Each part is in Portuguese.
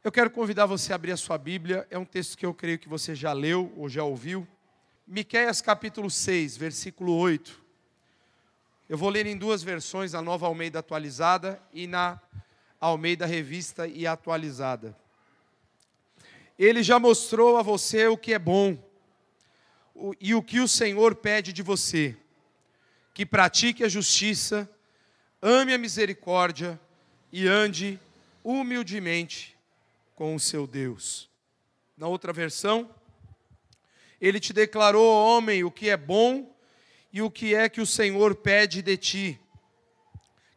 Eu quero convidar você a abrir a sua Bíblia. É um texto que eu creio que você já leu ou já ouviu. Miqueias capítulo 6, versículo 8. Eu vou ler em duas versões, a Nova Almeida Atualizada e na Almeida Revista e Atualizada. Ele já mostrou a você o que é bom e o que o Senhor pede de você, que pratique a justiça, ame a misericórdia e ande humildemente com o seu Deus. Na outra versão, ele te declarou, homem, o que é bom e o que é que o Senhor pede de ti,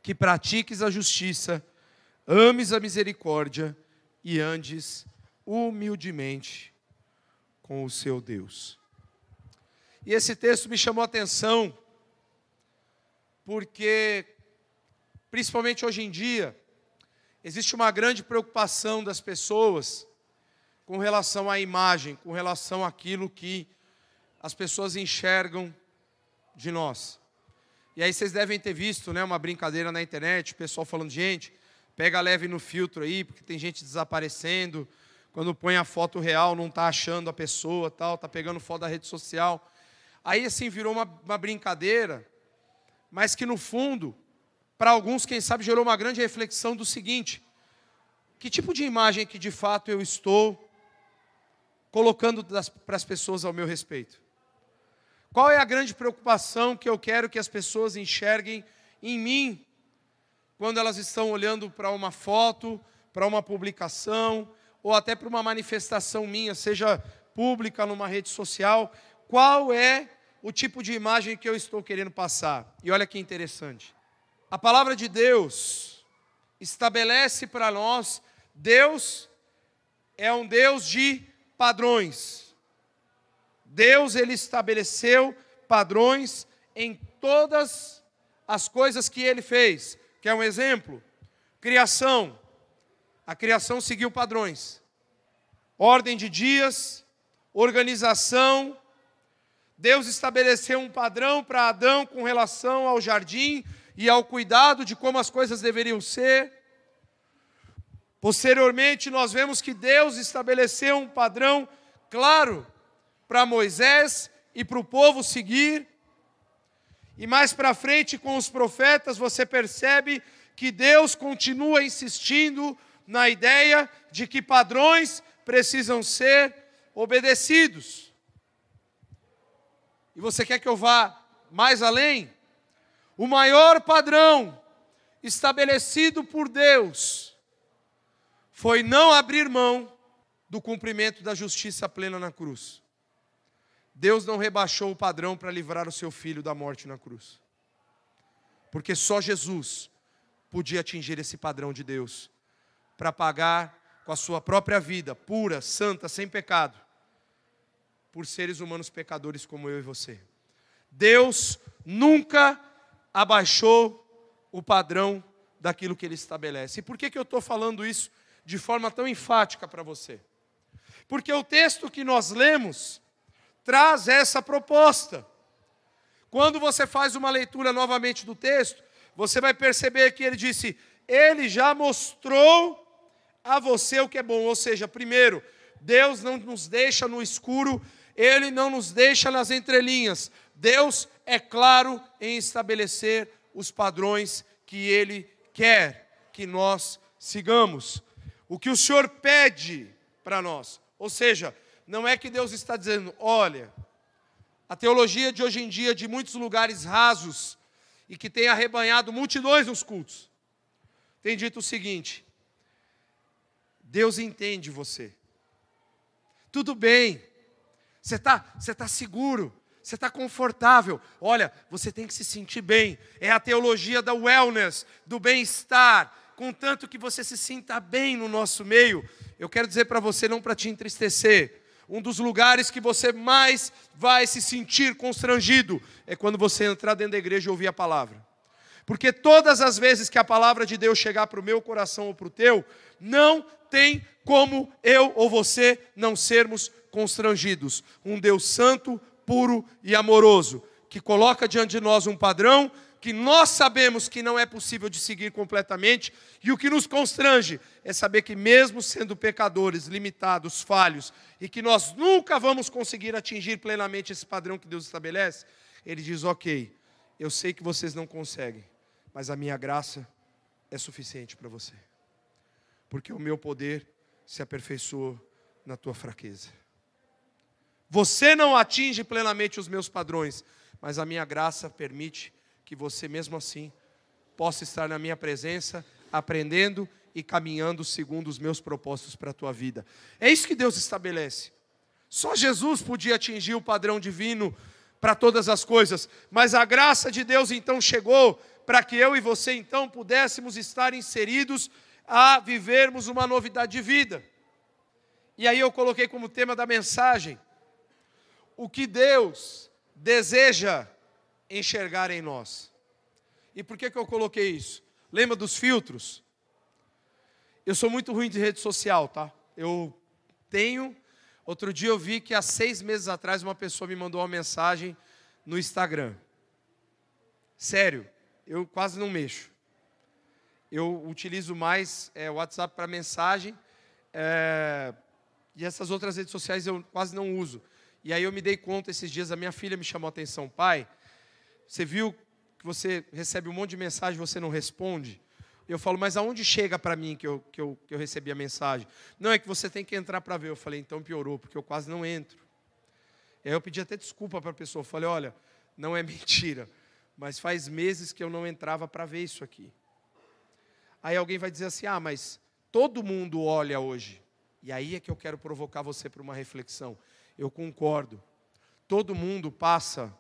que pratiques a justiça, ames a misericórdia e andes humildemente com o seu Deus. E esse texto me chamou a atenção, porque, principalmente hoje em dia, existe uma grande preocupação das pessoas com relação à imagem, com relação àquilo que as pessoas enxergam de nós. E aí vocês devem ter visto, né, uma brincadeira na internet, o pessoal falando, gente, pega leve no filtro aí, porque tem gente desaparecendo, quando põe a foto real não está achando a pessoa, tal, está pegando foto da rede social. Aí assim virou uma brincadeira, mas que no fundo, para alguns, quem sabe, gerou uma grande reflexão do seguinte: que tipo de imagem que de fato eu estou colocando para as pessoas ao meu respeito? Qual é a grande preocupação que eu quero que as pessoas enxerguem em mim, quando elas estão olhando para uma foto, para uma publicação, ou até para uma manifestação minha, seja pública, numa rede social? Qual é o tipo de imagem que eu estou querendo passar? E olha que interessante. A palavra de Deus estabelece para nós, Deus é um Deus de padrões. Deus, ele estabeleceu padrões em todas as coisas que ele fez. Quer um exemplo? Criação. A criação seguiu padrões. Ordem de dias, organização. Deus estabeleceu um padrão para Adão com relação ao jardim e ao cuidado de como as coisas deveriam ser. Posteriormente, nós vemos que Deus estabeleceu um padrão claro para Moisés e para o povo seguir. E mais para frente, com os profetas, você percebe que Deus continua insistindo na ideia de que padrões precisam ser obedecidos. E você quer que eu vá mais além? O maior padrão estabelecido por Deus foi não abrir mão do cumprimento da justiça plena na cruz. Deus não rebaixou o padrão para livrar o seu filho da morte na cruz. Porque só Jesus podia atingir esse padrão de Deus, para pagar com a sua própria vida, pura, santa, sem pecado, por seres humanos pecadores como eu e você. Deus nunca abaixou o padrão daquilo que Ele estabelece. E por que eu estou falando isso de forma tão enfática para você? Porque o texto que nós lemos traz essa proposta. Quando você faz uma leitura novamente do texto, você vai perceber que ele disse, ele já mostrou a você o que é bom. Ou seja, primeiro, Deus não nos deixa no escuro, Ele não nos deixa nas entrelinhas. Deus é claro em estabelecer os padrões que Ele quer que nós sigamos. O que o Senhor pede para nós. Ou seja, não é que Deus está dizendo, olha, a teologia de hoje em dia, de muitos lugares rasos, e que tem arrebanhado multidões nos cultos, tem dito o seguinte: Deus entende você. Tudo bem, você tá seguro, você está confortável. Olha, você tem que se sentir bem. É a teologia da wellness, do bem-estar. Contanto que você se sinta bem no nosso meio. Eu quero dizer para você, não para te entristecer, um dos lugares que você mais vai se sentir constrangido é quando você entrar dentro da igreja e ouvir a palavra. Porque todas as vezes que a palavra de Deus chegar para o meu coração ou para o teu, não tem como eu ou você não sermos constrangidos. Um Deus santo, puro e amoroso, que coloca diante de nós um padrão que nós sabemos que não é possível de seguir completamente, e o que nos constrange é saber que mesmo sendo pecadores, limitados, falhos, e que nós nunca vamos conseguir atingir plenamente esse padrão que Deus estabelece, Ele diz, ok, eu sei que vocês não conseguem, mas a minha graça é suficiente para você. Porque o meu poder se aperfeiçoa na tua fraqueza. Você não atinge plenamente os meus padrões, mas a minha graça permite que você mesmo assim possa estar na minha presença, aprendendo e caminhando segundo os meus propósitos para a tua vida. É isso que Deus estabelece. Só Jesus podia atingir o padrão divino para todas as coisas, mas a graça de Deus então chegou para que eu e você então pudéssemos estar inseridos a vivermos uma novidade de vida. E aí eu coloquei como tema da mensagem, o que Deus deseja enxergar em nós. E por que eu coloquei isso? Lembra dos filtros? Eu sou muito ruim de rede social, tá? Outro dia eu vi que há 6 meses atrás uma pessoa me mandou uma mensagem no Instagram. Sério, eu quase não mexo. Eu utilizo mais o WhatsApp para mensagem, e essas outras redes sociais eu quase não uso. E aí eu me dei conta esses dias, a minha filha me chamou a atenção, pai, você viu que você recebe um monte de mensagem e você não responde? Eu falo, mas aonde chega para mim que eu recebi a mensagem? Não, é que você tem que entrar para ver. Eu falei, então piorou, porque eu quase não entro. E aí eu pedi até desculpa para a pessoa, eu falei, olha, não é mentira, mas faz meses que eu não entrava para ver isso aqui. Aí alguém vai dizer assim, mas todo mundo olha hoje. E aí é que eu quero provocar você para uma reflexão. Eu concordo. Todo mundo passa,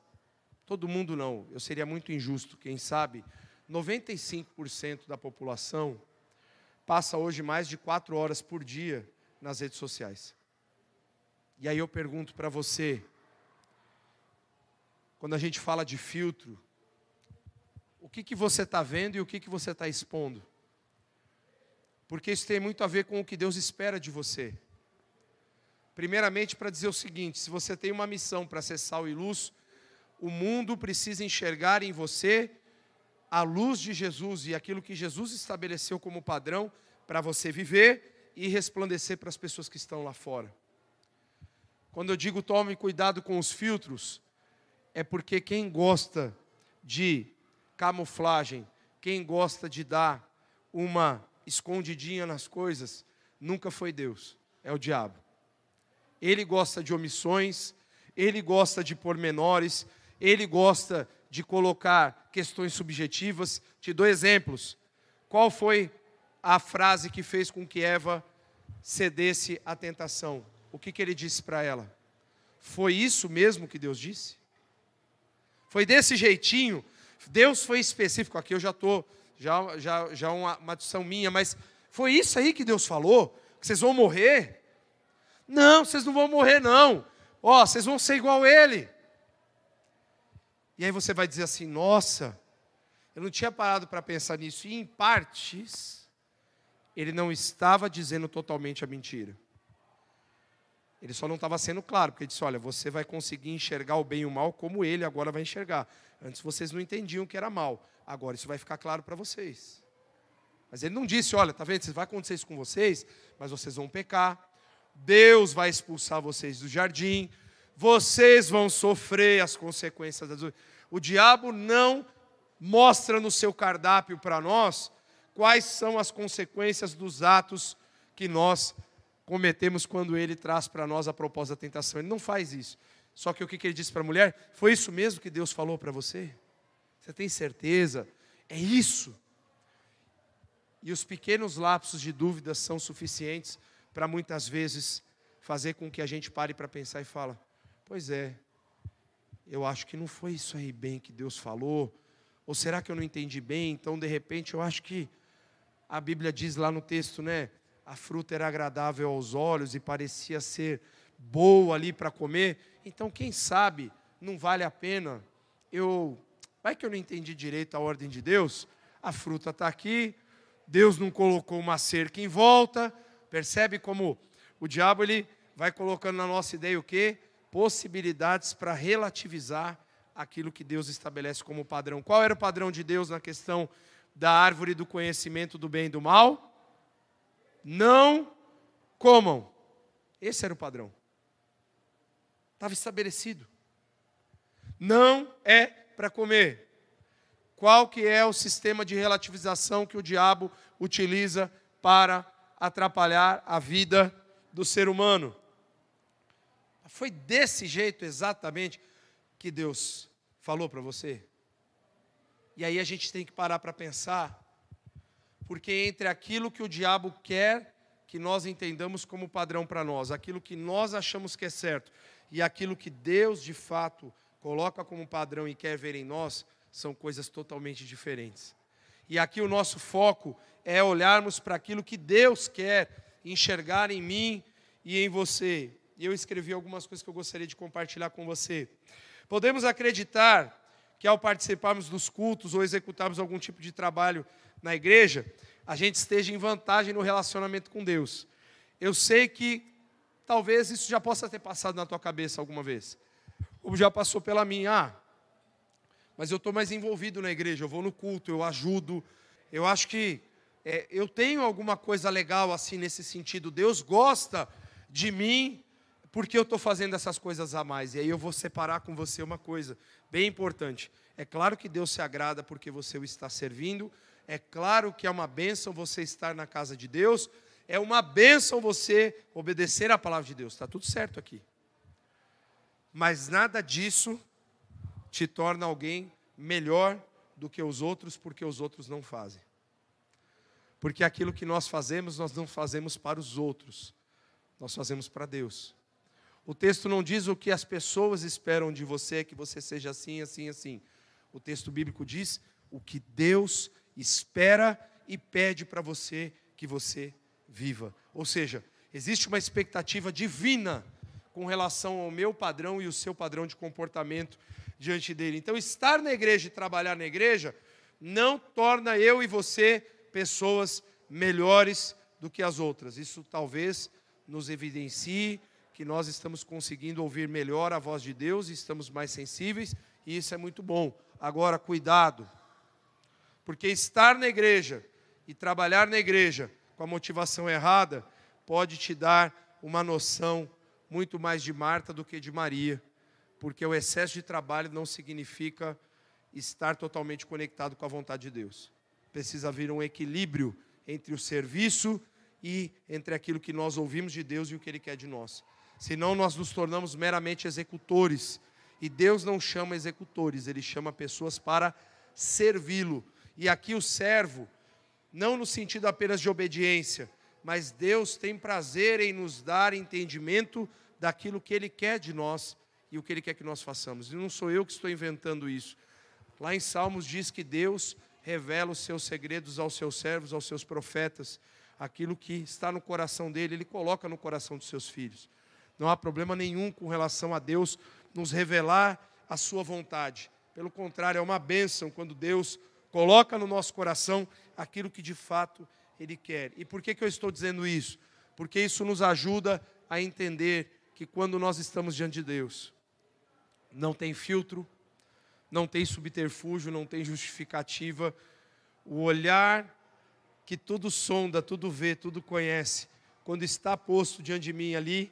todo mundo não, eu seria muito injusto, quem sabe, 95% da população passa hoje mais de 4 horas por dia nas redes sociais. E aí eu pergunto para você, quando a gente fala de filtro, o que você está vendo e o que você está expondo? Porque isso tem muito a ver com o que Deus espera de você. Primeiramente, para dizer o seguinte, se você tem uma missão para ser sal e luz, o mundo precisa enxergar em você a luz de Jesus e aquilo que Jesus estabeleceu como padrão para você viver e resplandecer para as pessoas que estão lá fora. Quando eu digo tome cuidado com os filtros, é porque quem gosta de camuflagem, quem gosta de dar uma escondidinha nas coisas, nunca foi Deus, é o diabo. Ele gosta de omissões, ele gosta de pormenores, ele gosta de colocar questões subjetivas. Te dou exemplos. Qual foi a frase que fez com que Eva cedesse à tentação? O que ele disse para ela? Foi isso mesmo que Deus disse? Foi desse jeitinho? Deus foi específico. Aqui eu já estou, já uma discussão minha, mas foi isso aí que Deus falou? Que vocês vão morrer? Não, vocês não vão morrer não. Vocês vão ser igual a ele. E aí você vai dizer assim, nossa, eu não tinha parado para pensar nisso. E em partes, ele não estava dizendo totalmente a mentira. Ele só não estava sendo claro, porque ele disse, olha, você vai conseguir enxergar o bem e o mal como ele agora vai enxergar. Antes vocês não entendiam que era mal. Agora isso vai ficar claro para vocês. Mas ele não disse, olha, está vendo, vai acontecer isso com vocês, mas vocês vão pecar. Deus vai expulsar vocês do jardim. Vocês vão sofrer as consequências das... O diabo não mostra no seu cardápio para nós quais são as consequências dos atos que nós cometemos quando ele traz para nós a proposta da tentação. Ele não faz isso. Só que o que ele disse para a mulher? Foi isso mesmo que Deus falou para você? Você tem certeza? É isso. E os pequenos lapsos de dúvida são suficientes para muitas vezes fazer com que a gente pare para pensar e fala, pois é, eu acho que não foi isso aí bem que Deus falou, ou será que eu não entendi bem? Então, de repente, eu acho que a Bíblia diz lá no texto, né? A fruta era agradável aos olhos e parecia ser boa ali para comer. Então, quem sabe, não vale a pena. Vai que eu não entendi direito a ordem de Deus? A fruta está aqui, Deus não colocou uma cerca em volta. Percebe como o diabo ele vai colocando na nossa ideia o quê? Possibilidades para relativizar aquilo que Deus estabelece como padrão. Qual era o padrão de Deus na questão da árvore do conhecimento do bem e do mal? Não comam. Esse era o padrão. Estava estabelecido. Não é para comer. Qual que é o sistema de relativização que o diabo utiliza para atrapalhar a vida do ser humano? Foi desse jeito exatamente que Deus falou para você? E aí a gente tem que parar para pensar, porque entre aquilo que o diabo quer que nós entendamos como padrão para nós, aquilo que nós achamos que é certo, e aquilo que Deus de fato coloca como padrão e quer ver em nós, são coisas totalmente diferentes. E aqui o nosso foco é olharmos para aquilo que Deus quer enxergar em mim e em você. E eu escrevi algumas coisas que eu gostaria de compartilhar com você. Podemos acreditar que ao participarmos dos cultos ou executarmos algum tipo de trabalho na igreja, a gente esteja em vantagem no relacionamento com Deus. Eu sei que talvez isso já possa ter passado na tua cabeça alguma vez. Ou já passou pela minha. Mas eu estou mais envolvido na igreja, eu vou no culto, eu ajudo. Eu acho que eu tenho alguma coisa legal assim nesse sentido. Deus gosta de mim porque eu estou fazendo essas coisas a mais. E aí eu vou separar com você uma coisa bem importante. É claro que Deus se agrada porque você o está servindo. É claro que é uma bênção você estar na casa de Deus. É uma bênção você obedecer à palavra de Deus. Está tudo certo aqui. Mas nada disso te torna alguém melhor do que os outros, porque os outros não fazem. Porque aquilo que nós fazemos, nós não fazemos para os outros. Nós fazemos para Deus. O texto não diz o que as pessoas esperam de você, que você seja assim, assim, assim. O texto bíblico diz o que Deus espera e pede para você que você viva. Ou seja, existe uma expectativa divina com relação ao meu padrão e o seu padrão de comportamento diante dele. Então, estar na igreja e trabalhar na igreja não torna eu e você pessoas melhores do que as outras. Isso talvez nos evidencie que nós estamos conseguindo ouvir melhor a voz de Deus e estamos mais sensíveis, e isso é muito bom. Agora, cuidado, porque estar na igreja e trabalhar na igreja com a motivação errada pode te dar uma noção muito mais de Marta do que de Maria, porque o excesso de trabalho não significa estar totalmente conectado com a vontade de Deus. Precisa haver um equilíbrio entre o serviço e entre aquilo que nós ouvimos de Deus e o que Ele quer de nós. Senão nós nos tornamos meramente executores. E Deus não chama executores, Ele chama pessoas para servi-lo. E aqui o servo, não no sentido apenas de obediência, mas Deus tem prazer em nos dar entendimento daquilo que Ele quer de nós e o que Ele quer que nós façamos. E não sou eu que estou inventando isso. Lá em Salmos diz que Deus revela os seus segredos aos seus servos, aos seus profetas. Aquilo que está no coração dele, Ele coloca no coração dos seus filhos. Não há problema nenhum com relação a Deus nos revelar a sua vontade. Pelo contrário, é uma bênção quando Deus coloca no nosso coração aquilo que de fato Ele quer. E por que eu estou dizendo isso? Porque isso nos ajuda a entender que quando nós estamos diante de Deus, não tem filtro, não tem subterfúgio, não tem justificativa. O olhar que tudo sonda, tudo vê, tudo conhece, quando está posto diante de mim ali,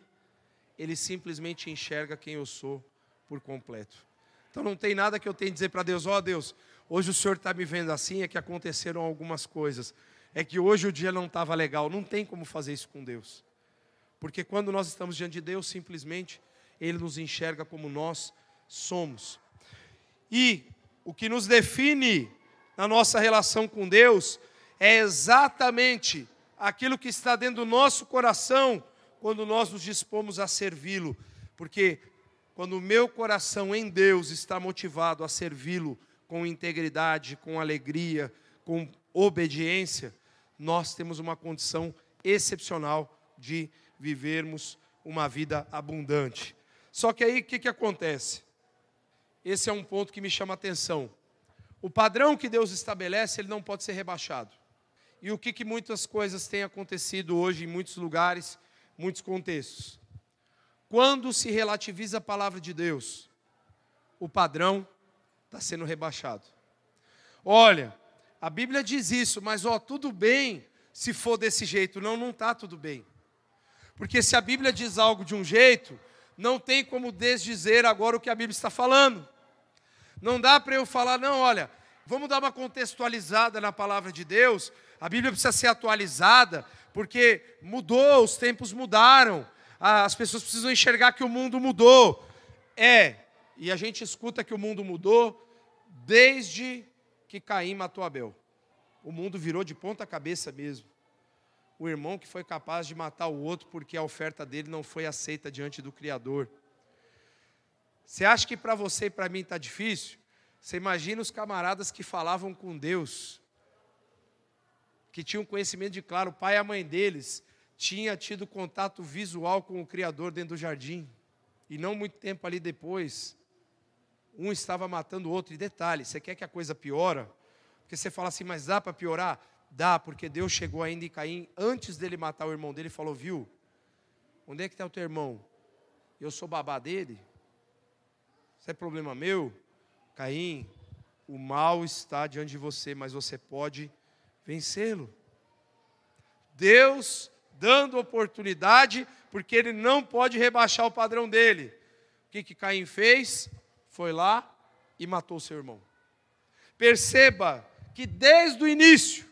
Ele simplesmente enxerga quem eu sou por completo. Então não tem nada que eu tenha que dizer para Deus, ó Deus, hoje o Senhor está me vendo assim, é que aconteceram algumas coisas, é que hoje o dia não estava legal. Não tem como fazer isso com Deus. Porque quando nós estamos diante de Deus, simplesmente Ele nos enxerga como nós somos. E o que nos define na nossa relação com Deus é exatamente aquilo que está dentro do nosso coração quando nós nos dispomos a servi-lo. Porque quando o meu coração em Deus está motivado a servi-lo com integridade, com alegria, com obediência, nós temos uma condição excepcional de vivermos uma vida abundante. Só que aí o que acontece? Esse é um ponto que me chama a atenção. O padrão que Deus estabelece, ele não pode ser rebaixado. E o que muitas coisas têm acontecido hoje em muitos lugares, muitos contextos. Quando se relativiza a palavra de Deus, o padrão está sendo rebaixado. Olha, a Bíblia diz isso, mas tudo bem se for desse jeito. Não, não está tudo bem. Porque se a Bíblia diz algo de um jeito, não tem como desdizer agora o que a Bíblia está falando. Não dá para eu falar, não, olha, vamos dar uma contextualizada na palavra de Deus. A Bíblia precisa ser atualizada, porque mudou, os tempos mudaram. As pessoas precisam enxergar que o mundo mudou. E a gente escuta que o mundo mudou desde que Caim matou Abel. O mundo virou de ponta cabeça mesmo. O irmão que foi capaz de matar o outro porque a oferta dele não foi aceita diante do Criador. Você acha que para você e para mim está difícil? Você imagina os camaradas que falavam com Deus, que tinham conhecimento de claro, o pai e a mãe deles tinha tido contato visual com o Criador dentro do jardim. E não muito tempo ali depois, um estava matando o outro. E detalhe, você quer que a coisa piora? Porque você fala assim, mas dá para piorar? Dá, porque Deus chegou ainda em Caim, antes dele matar o irmão dele, e falou, viu, onde é que está o teu irmão? Eu sou babá dele? Isso é problema meu? Caim, o mal está diante de você, mas você pode vencê-lo. Deus dando oportunidade, porque Ele não pode rebaixar o padrão dele. O que Caim fez? Foi lá e matou seu irmão. Perceba que desde o início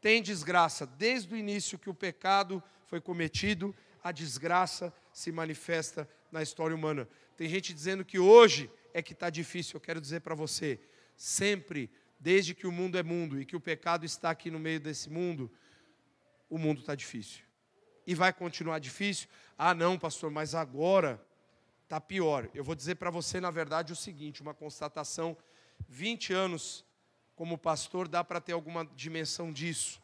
tem desgraça. Desde o início que o pecado foi cometido, a desgraça se manifesta na história humana. Tem gente dizendo que hoje é que está difícil. Eu quero dizer para você, sempre, desde que o mundo é mundo e que o pecado está aqui no meio desse mundo, o mundo está difícil. E vai continuar difícil? Ah, não, pastor, mas agora está pior. Eu vou dizer para você, na verdade, o seguinte, uma constatação, 20 anos como pastor, dá para ter alguma dimensão disso.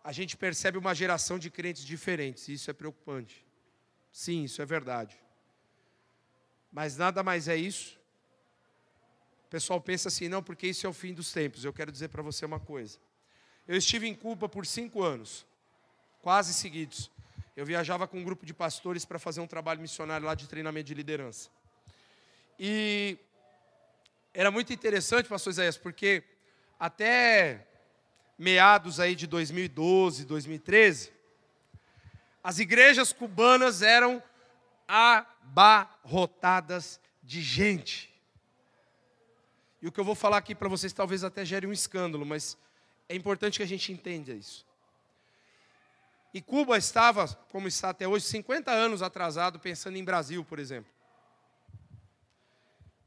A gente percebe uma geração de crentes diferentes, e isso é preocupante. Sim, isso é verdade. Mas nada mais é isso. O pessoal pensa assim, não, porque isso é o fim dos tempos. Eu quero dizer para você uma coisa. Eu estive em Cuba por 5 anos, quase seguidos. Eu viajava com um grupo de pastores para fazer um trabalho missionário lá de treinamento de liderança. E era muito interessante, pastor Isaías, porque até meados aí de 2012, 2013, as igrejas cubanas eram abarrotadas de gente. E o que eu vou falar aqui para vocês talvez até gere um escândalo, mas é importante que a gente entenda isso. E Cuba estava, como está até hoje, 50 anos atrasado pensando em Brasil, por exemplo.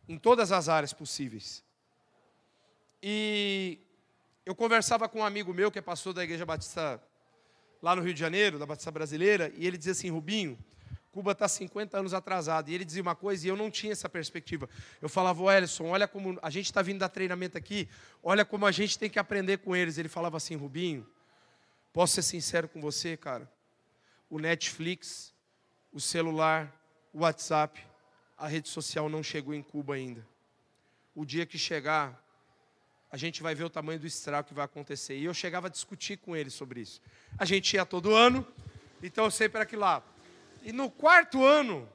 Em todas as áreas possíveis. E eu conversava com um amigo meu, que é pastor da Igreja Batista lá no Rio de Janeiro, da Batista Brasileira, e ele dizia assim, Rubinho, Cuba está 50 anos atrasado. E ele dizia uma coisa, e eu não tinha essa perspectiva. Eu falava, Wellington, olha como a gente está vindo dar treinamento aqui, olha como a gente tem que aprender com eles. Ele falava assim, Rubinho, posso ser sincero com você, cara? O Netflix, o celular, o WhatsApp, a rede social não chegou em Cuba ainda. O dia que chegar, a gente vai ver o tamanho do estrago que vai acontecer. E eu chegava a discutir com ele sobre isso. A gente ia todo ano, então eu sempre era aquilo lá. E no 4º ano,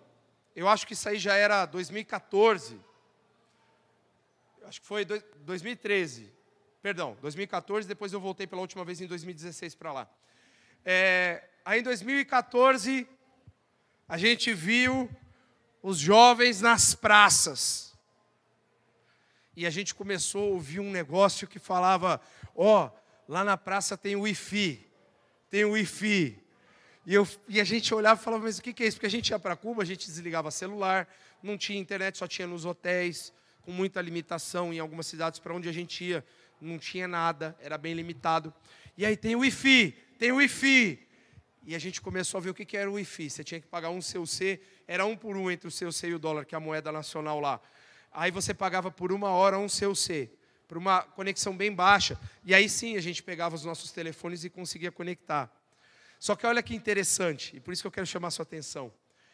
eu acho que isso aí já era 2014, acho que foi 2013, perdão, 2014, depois eu voltei pela última vez em 2016 para lá. Aí em 2014, a gente viu os jovens nas praças. E a gente começou a ouvir um negócio que falava, lá na praça tem Wi-Fi, tem Wi-Fi. E a gente olhava e falava, mas o que é isso? Porque a gente ia para Cuba, a gente desligava celular, não tinha internet, só tinha nos hotéis, com muita limitação. Em algumas cidades para onde a gente ia, não tinha nada, era bem limitado. E aí tem Wi-Fi, tem Wi-Fi. E a gente começou a ver o que era o Wi-Fi. Você tinha que pagar um CUC, era 1 por 1 entre o CUC e o dólar, que é a moeda nacional lá. Aí você pagava por 1 hora 1 CUC, por uma conexão bem baixa. E aí sim a gente pegava os nossos telefones e conseguia conectar. Só que olha que interessante, e por isso que eu quero chamar a sua atenção.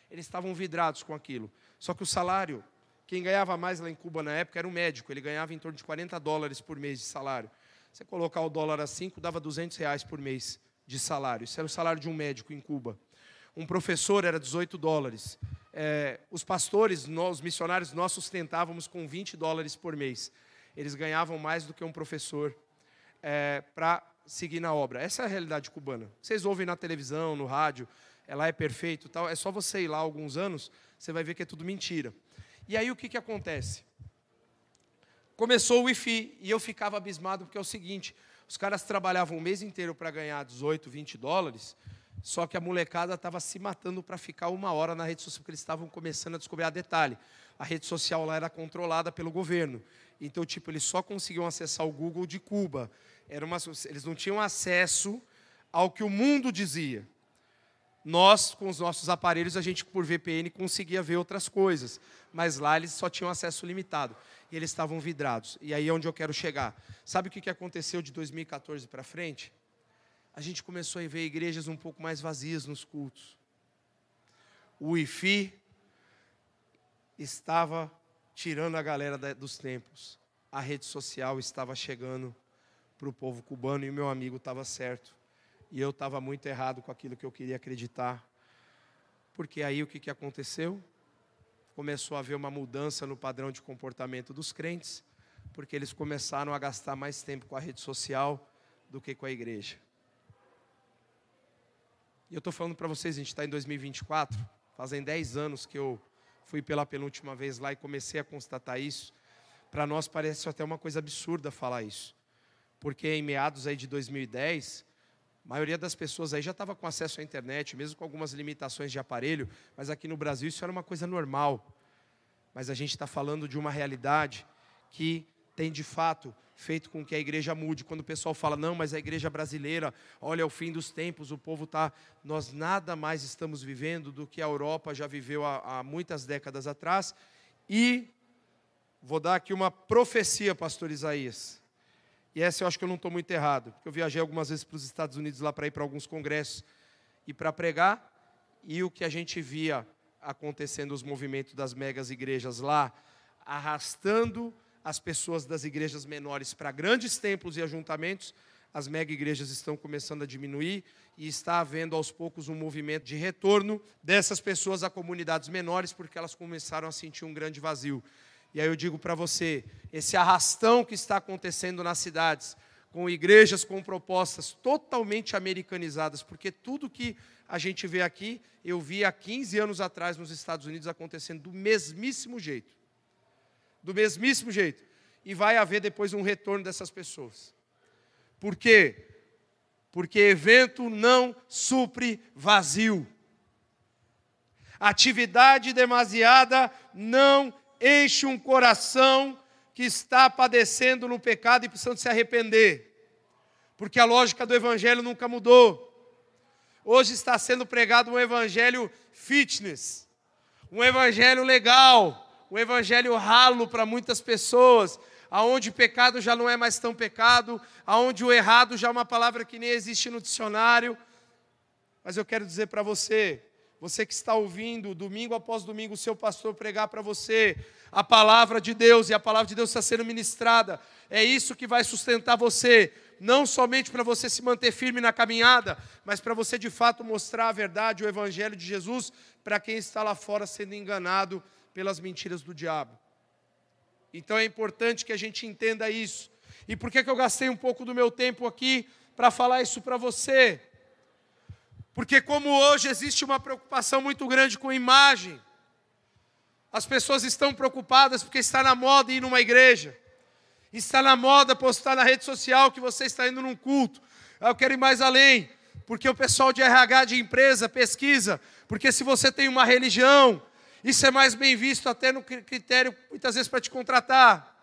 Eles estavam vidrados com aquilo. Só que o salário, quem ganhava mais lá em Cuba na época era um médico. Ele ganhava em torno de $40 por mês de salário. Você colocar o dólar a 5, dava R$200 por mês de salário. Isso era o salário de um médico em Cuba. Um professor era $18. os pastores, os missionários, nós sustentávamos com $20 por mês. Eles ganhavam mais do que um professor para seguir na obra. Essa é a realidade cubana. Vocês ouvem na televisão, no rádio, ela é perfeito, tal. É só você ir lá alguns anos, você vai ver que é tudo mentira. E aí o que acontece? Começou o Wi-Fi e eu ficava abismado porque é o seguinte: os caras trabalhavam o mês inteiro para ganhar $18, $20, só que a molecada estava se matando para ficar 1 hora na rede social, porque eles estavam começando a descobrir. Detalhe, a rede social lá era controlada pelo governo. Então, eles só conseguiam acessar o Google de Cuba. Eles não tinham acesso ao que o mundo dizia. Nós, com os nossos aparelhos, a gente, por VPN, conseguia ver outras coisas. Mas lá eles só tinham acesso limitado. E eles estavam vidrados. E aí é onde eu quero chegar. Sabe o que aconteceu de 2014 para frente? A gente começou a ver igrejas um pouco mais vazias nos cultos. O Wi-Fi estava tirando a galera dos templos. A rede social estava chegando para o povo cubano e o meu amigo estava certo. E eu estava muito errado com aquilo que eu queria acreditar. Porque aí o que aconteceu? Começou a haver uma mudança no padrão de comportamento dos crentes, porque eles começaram a gastar mais tempo com a rede social do que com a igreja. E eu estou falando para vocês, a gente está em 2024, fazem 10 anos que eu fui pela penúltima vez lá e comecei a constatar isso. Para nós parece até uma coisa absurda falar isso, porque em meados aí de 2010, a maioria das pessoas aí já estava com acesso à internet, mesmo com algumas limitações de aparelho, mas aqui no Brasil isso era uma coisa normal. Mas a gente está falando de uma realidade que tem de fato feito com que a igreja mude. Quando o pessoal fala, não, mas a igreja brasileira, olha, é o fim dos tempos, o povo está... Nós nada mais estamos vivendo do que a Europa já viveu há muitas décadas atrás. E vou dar aqui uma profecia, pastor Isaías. E essa eu acho que eu não estou muito errado, porque eu viajei algumas vezes para os Estados Unidos lá para ir para alguns congressos e para pregar, e o que a gente via acontecendo, os movimentos das megas igrejas lá, arrastando as pessoas das igrejas menores para grandes templos e ajuntamentos, as mega igrejas estão começando a diminuir e está havendo aos poucos um movimento de retorno dessas pessoas a comunidades menores, porque elas começaram a sentir um grande vazio. E aí eu digo para você, esse arrastão que está acontecendo nas cidades, com igrejas com propostas totalmente americanizadas, porque tudo que a gente vê aqui, eu vi há 15 anos atrás nos Estados Unidos acontecendo do mesmíssimo jeito. Do mesmíssimo jeito. E vai haver depois um retorno dessas pessoas. Por quê? Porque evento não supre vazio. Atividade demasiada não enche um coração que está padecendo no pecado e precisando se arrepender. Porque a lógica do evangelho nunca mudou. Hoje está sendo pregado um evangelho fitness, um evangelho legal, um evangelho ralo para muitas pessoas, aonde o pecado já não é mais tão pecado, aonde o errado já é uma palavra que nem existe no dicionário. Mas eu quero dizer para você, você que está ouvindo, domingo após domingo, o seu pastor pregar para você a palavra de Deus, e a palavra de Deus está sendo ministrada, é isso que vai sustentar você, não somente para você se manter firme na caminhada, mas para você de fato mostrar a verdade, o evangelho de Jesus, para quem está lá fora sendo enganado pelas mentiras do diabo. Então é importante que a gente entenda isso. E por que eu gastei um pouco do meu tempo aqui para falar isso para você? Porque como hoje existe uma preocupação muito grande com imagem, as pessoas estão preocupadas porque está na moda ir numa igreja, está na moda postar na rede social que você está indo num culto. Eu quero ir mais além, porque o pessoal de RH de empresa pesquisa, porque se você tem uma religião, isso é mais bem visto até no critério, muitas vezes, para te contratar.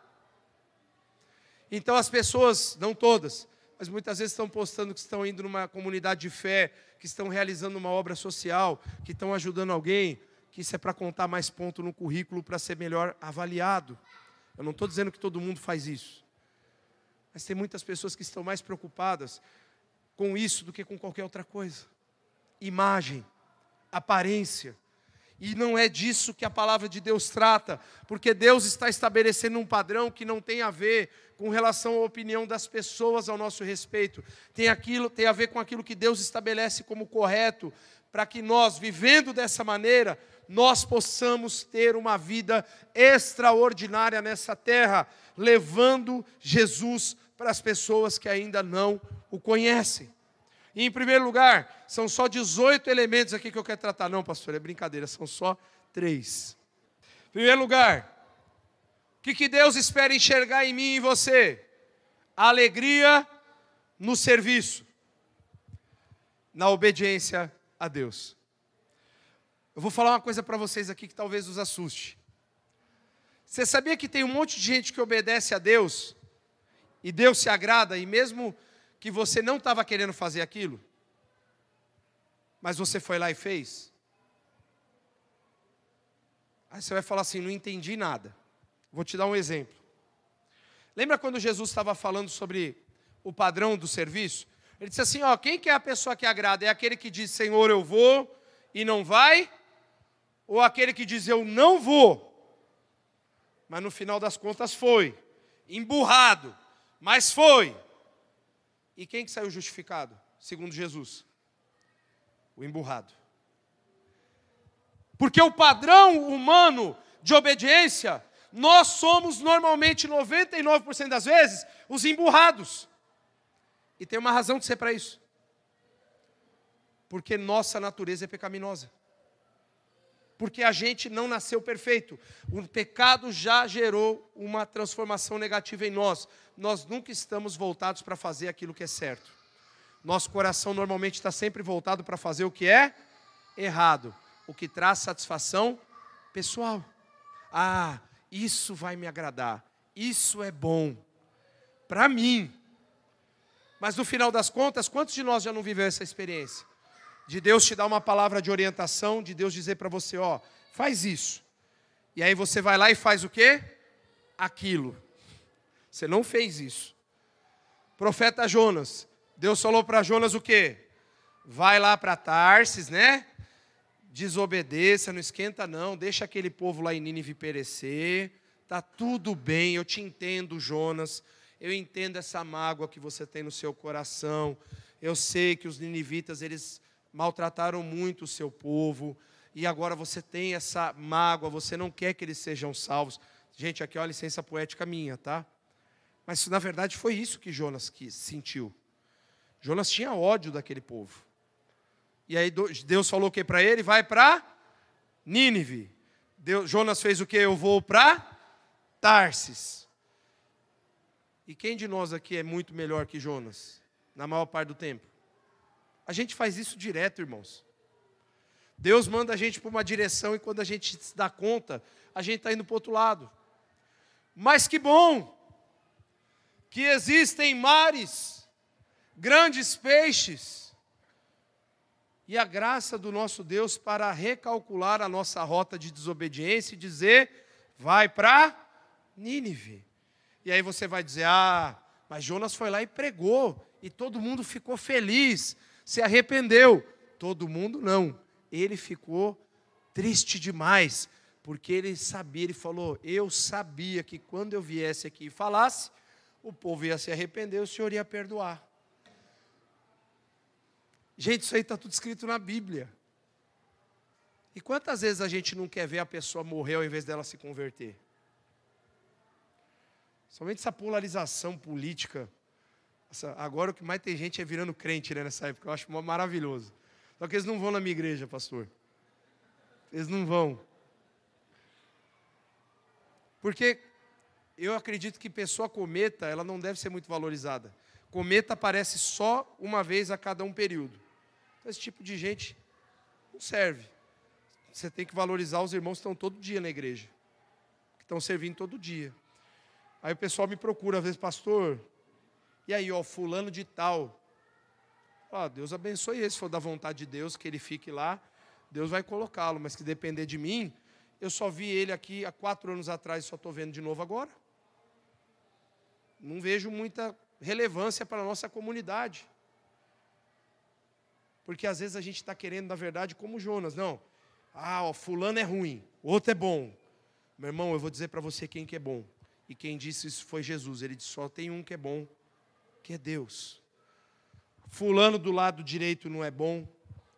Então as pessoas, não todas, mas muitas vezes estão postando que estão indo numa comunidade de fé, que estão realizando uma obra social, que estão ajudando alguém, que isso é para contar mais ponto no currículo para ser melhor avaliado. Eu não estou dizendo que todo mundo faz isso. Mas tem muitas pessoas que estão mais preocupadas com isso do que com qualquer outra coisa. Imagem, aparência. E não é disso que a palavra de Deus trata, porque Deus está estabelecendo um padrão que não tem a ver com relação à opinião das pessoas ao nosso respeito. Tem a ver com aquilo que Deus estabelece como correto, para que nós, vivendo dessa maneira, nós possamos ter uma vida extraordinária nessa terra, levando Jesus para as pessoas que ainda não o conhecem. E, em primeiro lugar, são só 18 elementos aqui que eu quero tratar. Não, pastor, é brincadeira, são só 3. Em primeiro lugar, o que Deus espera enxergar em mim e em você? Alegria no serviço, na obediência a Deus. Eu vou falar uma coisa para vocês aqui que talvez os assuste. Você sabia que tem um monte de gente que obedece a Deus, e Deus se agrada, e mesmo que você não estava querendo fazer aquilo, mas você foi lá e fez? Aí você vai falar assim, não entendi nada. Vou te dar um exemplo. Lembra quando Jesus estava falando sobre o padrão do serviço? Ele disse assim, quem que é a pessoa que agrada? É aquele que diz, Senhor, eu vou e não vai? Ou aquele que diz, eu não vou, mas no final das contas foi, emburrado, mas foi. E quem que saiu justificado, segundo Jesus? O emburrado. Porque o padrão humano de obediência, nós somos normalmente, 99% das vezes, os emburrados. E tem uma razão de ser para isso. Porque nossa natureza é pecaminosa. Porque a gente não nasceu perfeito. O pecado já gerou uma transformação negativa em nós. Nós nunca estamos voltados para fazer aquilo que é certo. Nosso coração normalmente está sempre voltado para fazer o que é errado. O que traz satisfação pessoal. Isso vai me agradar. Isso é bom. Para mim. Mas no final das contas, quantos de nós já não viveu essa experiência? De Deus te dar uma palavra de orientação, de Deus dizer para você, faz isso. E aí você vai lá e faz o quê? Aquilo. Você não fez isso. Profeta Jonas, Deus falou para Jonas o quê? Vai lá para Tarsis, né? Desobedeça, não esquenta não, deixa aquele povo lá em Nínive perecer. Tá tudo bem, eu te entendo, Jonas. Eu entendo essa mágoa que você tem no seu coração. Eu sei que os ninivitas, eles maltrataram muito o seu povo, e agora você tem essa mágoa, você não quer que eles sejam salvos. Gente, aqui é uma licença poética minha, tá? Mas na verdade foi isso que Jonas sentiu. Jonas tinha ódio daquele povo. E aí Deus falou o que para ele? Vai para Nínive. Jonas fez o que? Eu vou para Tarsis. E quem de nós aqui é muito melhor que Jonas? Na maior parte do tempo. A gente faz isso direto, irmãos. Deus manda a gente para uma direção e quando a gente se dá conta, a gente está indo para o outro lado. Mas que bom que existem mares, grandes peixes, e a graça do nosso Deus para recalcular a nossa rota de desobediência e dizer, vai para Nínive. E aí você vai dizer, mas Jonas foi lá e pregou, e todo mundo ficou feliz, se arrependeu. Todo mundo não. Ele ficou triste demais, porque ele sabia, ele falou, eu sabia que quando eu viesse aqui e falasse, o povo ia se arrepender, o Senhor ia perdoar. Gente, isso aí está tudo escrito na Bíblia. E quantas vezes a gente não quer ver a pessoa morrer ao invés dela se converter? Somente essa polarização política. Agora o que mais tem gente é virando crente, né, nessa época. Eu acho maravilhoso. Só que eles não vão na minha igreja, pastor. Eles não vão. Porque eu acredito que pessoa cometa, ela não deve ser muito valorizada. Cometa aparece só uma vez a cada um período. Então, esse tipo de gente não serve. Você tem que valorizar os irmãos que estão todo dia na igreja. Que estão servindo todo dia. Aí o pessoal me procura, às vezes, pastor, e aí, fulano de tal. Deus abençoe ele, se for da vontade de Deus, que ele fique lá, Deus vai colocá-lo, mas que depender de mim, eu só vi ele aqui há 4 anos atrás e só estou vendo de novo agora. Não vejo muita relevância para a nossa comunidade. Porque às vezes a gente está querendo, na verdade, como Jonas, não, Ah, ó, fulano é ruim, o outro é bom. Meu irmão, eu vou dizer para você quem que é bom. E quem disse isso foi Jesus. Ele disse, só tem um que é bom, que é Deus. Fulano do lado direito não é bom,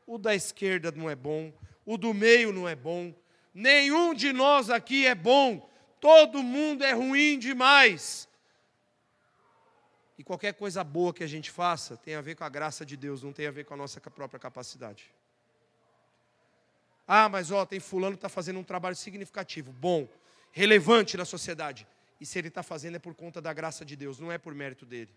o da esquerda não é bom, o do meio não é bom, nenhum de nós aqui é bom, todo mundo é ruim demais. E qualquer coisa boa que a gente faça tem a ver com a graça de Deus, não tem a ver com a nossa própria capacidade. Ah, mas tem fulano que está fazendo um trabalho significativo, bom, relevante na sociedade. E se ele está fazendo é por conta da graça de Deus, não é por mérito dele.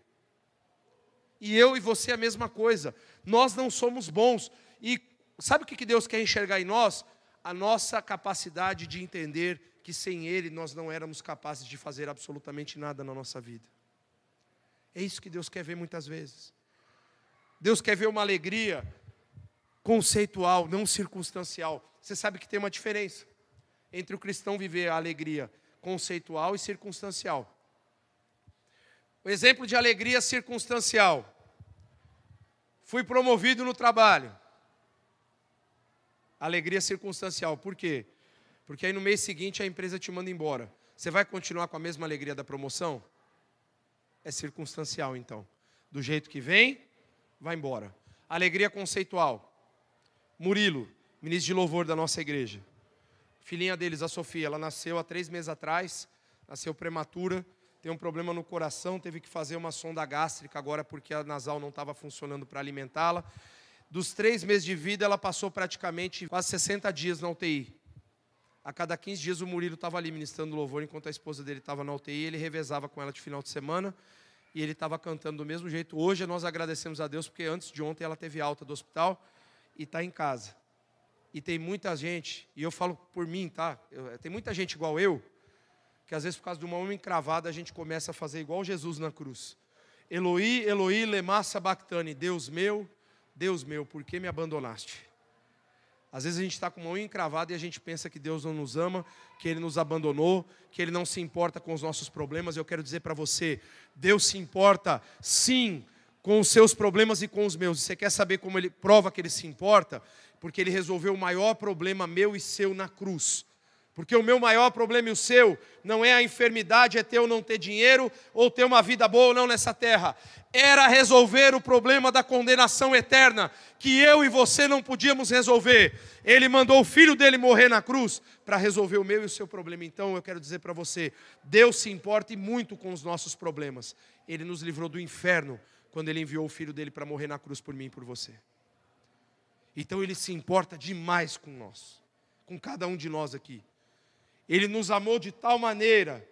E eu e você a mesma coisa. Nós não somos bons. E sabe o que Deus quer enxergar em nós? A nossa capacidade de entender que sem Ele nós não éramos capazes de fazer absolutamente nada na nossa vida. É isso que Deus quer ver muitas vezes. Deus quer ver uma alegria conceitual, não circunstancial. Você sabe que tem uma diferença entre o cristão viver a alegria conceitual e circunstancial. O exemplo de alegria circunstancial. Fui promovido no trabalho. Alegria circunstancial. Por quê? Porque aí no mês seguinte a empresa te manda embora. Você vai continuar com a mesma alegria da promoção? É circunstancial então. Do jeito que vem, vai embora. Alegria conceitual. Murilo, ministro de louvor da nossa igreja. Filhinha deles, a Sofia, ela nasceu há 3 meses atrás. Nasceu prematura. Tem um problema no coração, teve que fazer uma sonda gástrica agora porque a nasal não estava funcionando para alimentá-la. Dos 3 meses de vida, ela passou praticamente quase 60 dias na UTI. A cada 15 dias o Murilo estava ali ministrando louvor, enquanto a esposa dele estava na UTI, ele revezava com ela de final de semana, e ele estava cantando do mesmo jeito. Hoje nós agradecemos a Deus, porque antes de ontem ela teve alta do hospital e está em casa. E tem muita gente, e eu falo por mim, tá? Tem muita gente igual eu, que às vezes por causa de uma unha encravada a gente começa a fazer igual Jesus na cruz. Eloi, Eloi, lema sabachthani, Deus meu, por que me abandonaste? Às vezes a gente está com uma unha encravada e a gente pensa que Deus não nos ama, que Ele nos abandonou, que Ele não se importa com os nossos problemas. Eu quero dizer para você, Deus se importa sim com os seus problemas e com os meus. E você quer saber como Ele prova que Ele se importa? Porque Ele resolveu o maior problema meu e seu na cruz. Porque o meu maior problema e o seu não é a enfermidade, é ter ou não ter dinheiro, ou ter uma vida boa ou não nessa terra. Era resolver o problema da condenação eterna, que eu e você não podíamos resolver. Ele mandou o filho dele morrer na cruz para resolver o meu e o seu problema. Então eu quero dizer para você, Deus se importa e muito com os nossos problemas. Ele nos livrou do inferno quando Ele enviou o filho dele para morrer na cruz por mim e por você. Então Ele se importa demais com nós, com cada um de nós aqui. Ele nos amou de tal maneira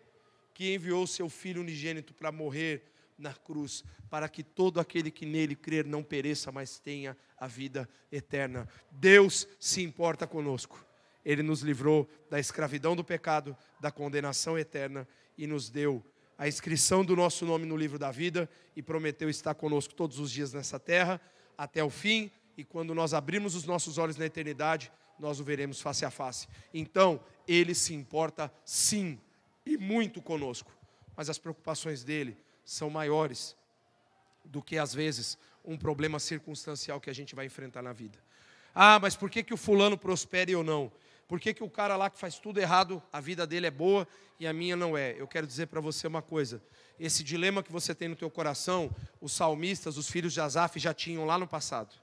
que enviou o seu Filho unigênito para morrer na cruz, para que todo aquele que nele crer não pereça, mas tenha a vida eterna. Deus se importa conosco. Ele nos livrou da escravidão do pecado, da condenação eterna e nos deu a inscrição do nosso nome no livro da vida e prometeu estar conosco todos os dias nessa terra, até o fim, e quando nós abrirmos os nossos olhos na eternidade, nós o veremos face a face. Então, Ele se importa sim, e muito conosco. Mas as preocupações dEle são maiores do que às vezes um problema circunstancial que a gente vai enfrentar na vida. Ah, mas por que o fulano prospera e eu não? Por que o cara lá que faz tudo errado, a vida dele é boa e a minha não é? Eu quero dizer para você uma coisa. Esse dilema que você tem no teu coração, os salmistas, os filhos de Asaf já tinham lá no passado.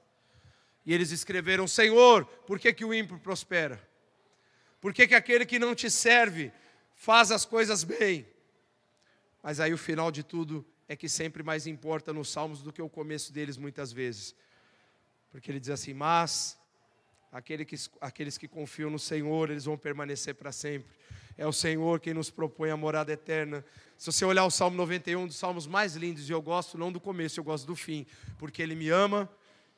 E eles escreveram, Senhor, por que o ímpio prospera? Por que aquele que não te serve faz as coisas bem? Mas aí o final de tudo é que sempre mais importa nos salmos do que o começo deles muitas vezes. Porque ele diz assim, mas aqueles que confiam no Senhor, eles vão permanecer para sempre. É o Senhor quem nos propõe a morada eterna. Se você olhar o Salmo 91, um dos salmos mais lindos, e eu gosto não do começo, eu gosto do fim. Porque Ele me ama,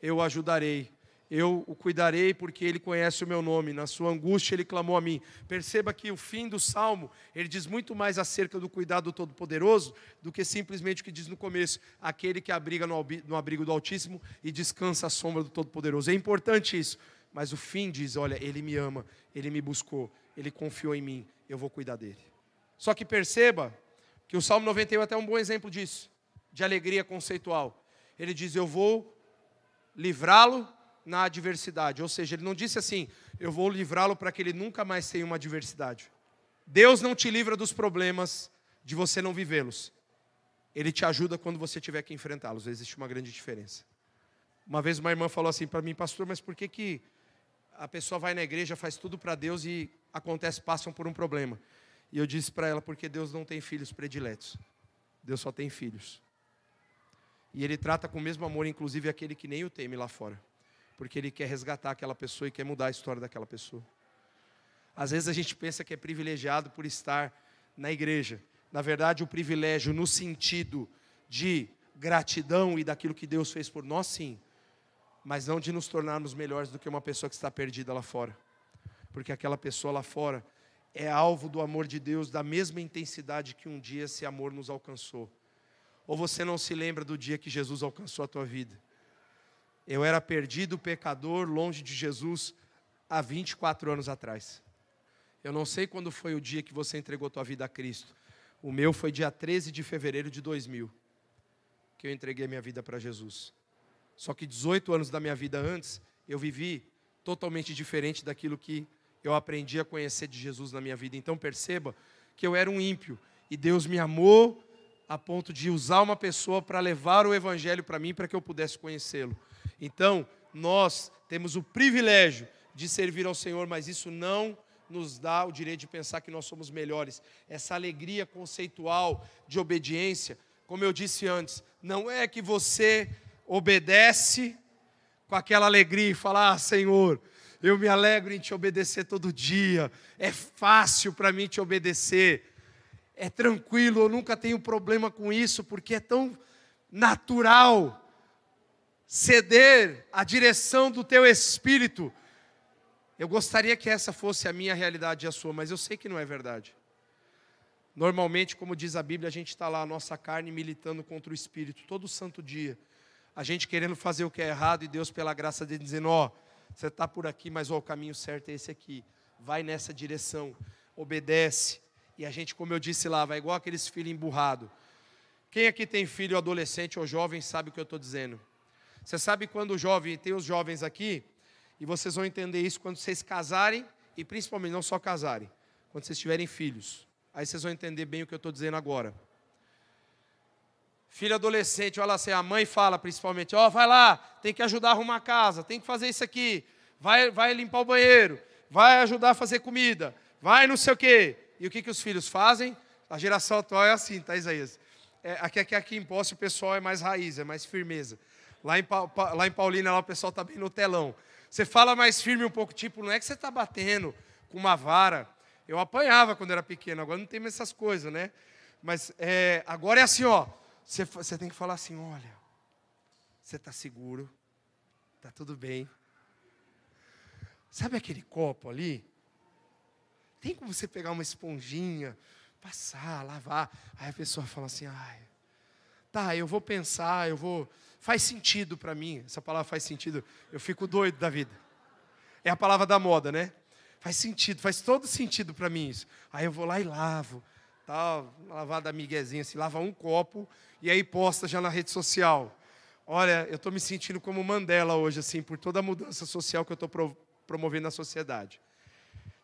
eu o ajudarei. Eu o cuidarei porque Ele conhece o meu nome. Na sua angústia Ele clamou a mim. Perceba que o fim do Salmo, ele diz muito mais acerca do cuidado do Todo-Poderoso do que simplesmente o que diz no começo. Aquele que abriga no abrigo do Altíssimo e descansa à sombra do Todo-Poderoso. É importante isso. Mas o fim diz, olha, Ele me ama, Ele me buscou, Ele confiou em mim, eu vou cuidar dEle. Só que perceba que o Salmo 91 é até um bom exemplo disso, de alegria conceitual. Ele diz, eu vou livrá-lo na adversidade, ou seja, ele não disse assim, eu vou livrá-lo para que ele nunca mais tenha uma adversidade. Deus não te livra dos problemas de você não vivê-los. Ele te ajuda quando você tiver que enfrentá-los. Existe uma grande diferença. Uma vez uma irmã falou assim para mim, pastor, mas por que a pessoa vai na igreja, faz tudo para Deus e passam por um problema? E eu disse para ela, porque Deus não tem filhos prediletos. Deus só tem filhos. E Ele trata com o mesmo amor, inclusive aquele que nem o teme lá fora. Porque Ele quer resgatar aquela pessoa e quer mudar a história daquela pessoa. Às vezes a gente pensa que é privilegiado por estar na igreja. Na verdade, o privilégio no sentido de gratidão e daquilo que Deus fez por nós, sim. Mas não de nos tornarmos melhores do que uma pessoa que está perdida lá fora. Porque aquela pessoa lá fora é alvo do amor de Deus da mesma intensidade que um dia esse amor nos alcançou. Ou você não se lembra do dia que Jesus alcançou a tua vida? Eu era perdido, pecador, longe de Jesus, há 24 anos atrás. Eu não sei quando foi o dia que você entregou a tua vida a Cristo. O meu foi dia 13 de fevereiro de 2000, que eu entreguei minha vida para Jesus. Só que 18 anos da minha vida antes, eu vivi totalmente diferente daquilo que eu aprendi a conhecer de Jesus na minha vida. Então perceba que eu era um ímpio, e Deus me amou a ponto de usar uma pessoa para levar o Evangelho para mim, para que eu pudesse conhecê-lo. Então, nós temos o privilégio de servir ao Senhor, mas isso não nos dá o direito de pensar que nós somos melhores. Essa alegria conceitual de obediência, como eu disse antes, não é que você obedece com aquela alegria e fala, ah, Senhor, eu me alegro em te obedecer todo dia, é fácil para mim te obedecer, é tranquilo, eu nunca tenho problema com isso, porque é tão natural ceder à direção do teu Espírito. Eu gostaria que essa fosse a minha realidade e a sua, mas eu sei que não é verdade. Normalmente, como diz a Bíblia, a gente está lá, a nossa carne militando contra o Espírito, todo santo dia. A gente querendo fazer o que é errado e Deus, pela graça dele, dizendo, ó, você está por aqui, mas ó, o caminho certo é esse aqui. Vai nessa direção, obedece. E a gente, como eu disse lá, vai igual aqueles filhos emburrados. Quem aqui tem filho adolescente ou jovem sabe o que eu estou dizendo. Você sabe quando o jovem, tem os jovens aqui, e vocês vão entender isso quando vocês casarem, e principalmente não só casarem, quando vocês tiverem filhos. Aí vocês vão entender bem o que eu estou dizendo agora. Filho adolescente, olha lá, assim, a mãe fala principalmente, ó, vai lá, tem que ajudar a arrumar a casa, tem que fazer isso aqui, vai limpar o banheiro, vai ajudar a fazer comida, vai não sei o quê. E o que os filhos fazem? A geração atual é assim, tá, Isaías? Aqui em Posse o pessoal é mais raiz, é mais firmeza. Lá em Paulínia, lá o pessoal está bem no telão. Você fala mais firme um pouco, tipo, não é que você está batendo com uma vara. Eu apanhava quando era pequeno, agora não tem mais essas coisas, né? Mas agora é assim, ó. Você tem que falar assim, olha, você está seguro, está tudo bem. Sabe aquele copo ali? Tem como você pegar uma esponjinha, passar, lavar. Aí a pessoa fala assim, ai, tá, eu vou pensar, faz sentido para mim. Essa palavra faz sentido, eu fico doido da vida. É a palavra da moda, né? Faz sentido, faz todo sentido para mim isso. Aí eu vou lá e lavo, tal, lavada miguezinha, assim, lava um copo e aí posta já na rede social. Olha, eu estou me sentindo como Mandela hoje, assim, por toda a mudança social que eu estou promovendo na sociedade.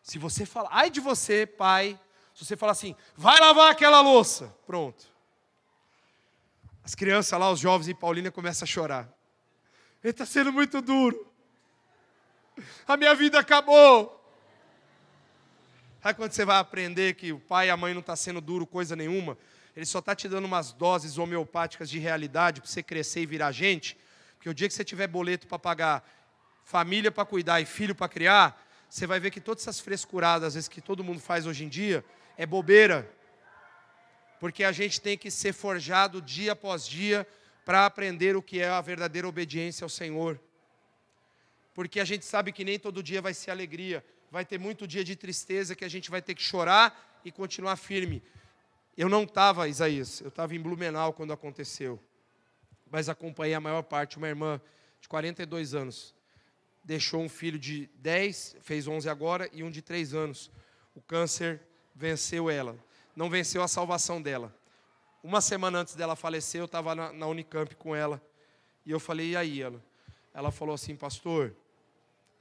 Se você falar, ai de você, pai, se você falar assim, vai lavar aquela louça, pronto. As crianças lá, os jovens em Paulínia começam a chorar. Ele está sendo muito duro. A minha vida acabou. Aí quando você vai aprender que o pai e a mãe não estão sendo duro coisa nenhuma, ele só está te dando umas doses homeopáticas de realidade para você crescer e virar gente, porque o dia que você tiver boleto para pagar, família para cuidar e filho para criar, você vai ver que todas essas frescuradas, às vezes, que todo mundo faz hoje em dia, é bobeira. Porque a gente tem que ser forjado dia após dia para aprender o que é a verdadeira obediência ao Senhor. Porque a gente sabe que nem todo dia vai ser alegria. Vai ter muito dia de tristeza que a gente vai ter que chorar e continuar firme. Eu não estava, Isaías, eu estava em Blumenau quando aconteceu. Mas acompanhei a maior parte, uma irmã de 42 anos. Deixou um filho de 10, fez 11 agora, e um de 3 anos. O câncer venceu ela. Não venceu a salvação dela. Uma semana antes dela falecer, eu estava na Unicamp com ela. E eu falei, e aí? Ela falou assim, pastor,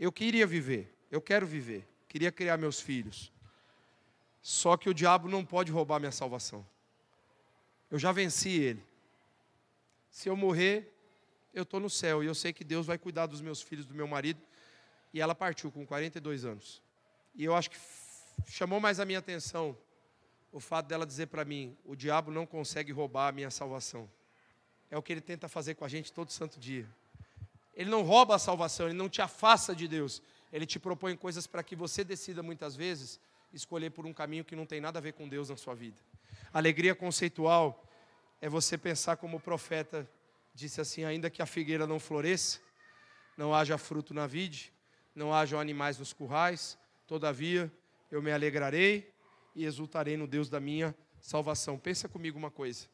eu queria viver. Eu quero viver. Queria criar meus filhos. Só que o diabo não pode roubar minha salvação. Eu já venci ele. Se eu morrer, eu estou no céu. E eu sei que Deus vai cuidar dos meus filhos, do meu marido. E ela partiu com 42 anos. E eu acho que chamou mais a minha atenção o fato dela dizer para mim: o diabo não consegue roubar a minha salvação. É o que ele tenta fazer com a gente todo santo dia. Ele não rouba a salvação, ele não te afasta de Deus. Ele te propõe coisas para que você decida muitas vezes escolher por um caminho que não tem nada a ver com Deus na sua vida. Alegria conceitual é você pensar como o profeta disse assim: ainda que a figueira não floresça, não haja fruto na vide, não hajam animais nos currais, todavia eu me alegrarei e exultarei no Deus da minha salvação. Pensa comigo uma coisa.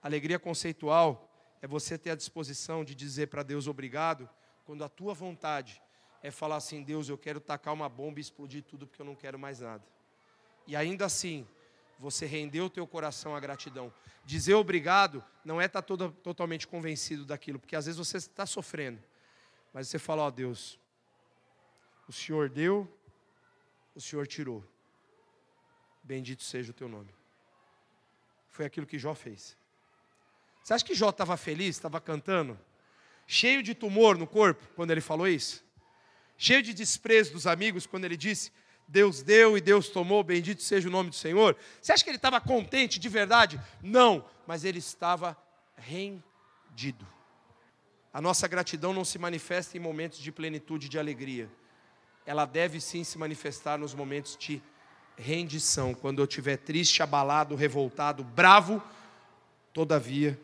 Alegria conceitual é você ter a disposição de dizer para Deus obrigado, quando a tua vontade é falar assim: Deus, eu quero tacar uma bomba e explodir tudo porque eu não quero mais nada. E ainda assim, você rendeu o teu coração à gratidão. Dizer obrigado não é estar totalmente convencido daquilo, porque às vezes você está sofrendo. Mas você fala: ó Deus, o Senhor deu, o Senhor tirou. Bendito seja o teu nome. Foi aquilo que Jó fez. Você acha que Jó estava feliz, estava cantando? Cheio de tumor no corpo, quando ele falou isso? Cheio de desprezo dos amigos, quando ele disse: Deus deu e Deus tomou, bendito seja o nome do Senhor? Você acha que ele estava contente de verdade? Não, mas ele estava rendido. A nossa gratidão não se manifesta em momentos de plenitude, de alegria. Ela deve sim se manifestar nos momentos de rendição. Quando eu estiver triste, abalado, revoltado, bravo, todavia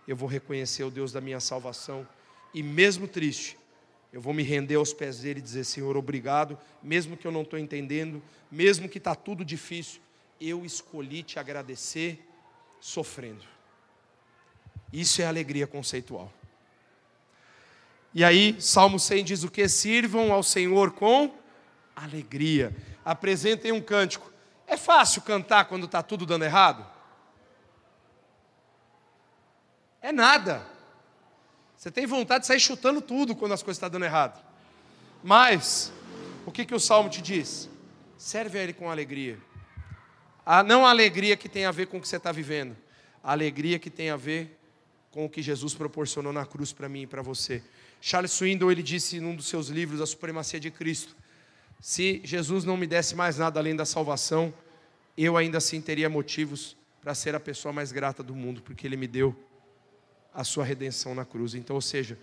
eu vou reconhecer o Deus da minha salvação. E mesmo triste, eu vou me render aos pés dele e dizer: Senhor, obrigado. Mesmo que eu não estou entendendo, mesmo que está tudo difícil, eu escolhi te agradecer sofrendo. Isso é alegria conceitual. E aí, Salmo 100 diz o que? Sirvam ao Senhor com alegria. Apresentem um cântico. É fácil cantar quando está tudo dando errado? É nada. Você tem vontade de sair chutando tudo quando as coisas estão dando errado. Mas, o que o Salmo te diz? Serve a Ele com alegria. Não a alegria que tem a ver com o que você está vivendo. A alegria que tem a ver com o que Jesus proporcionou na cruz para mim e para você. Charles Swindoll, ele disse num dos seus livros, A Supremacia de Cristo: se Jesus não me desse mais nada além da salvação, eu ainda assim teria motivos para ser a pessoa mais grata do mundo, porque Ele me deu a sua redenção na cruz. Então, ou seja,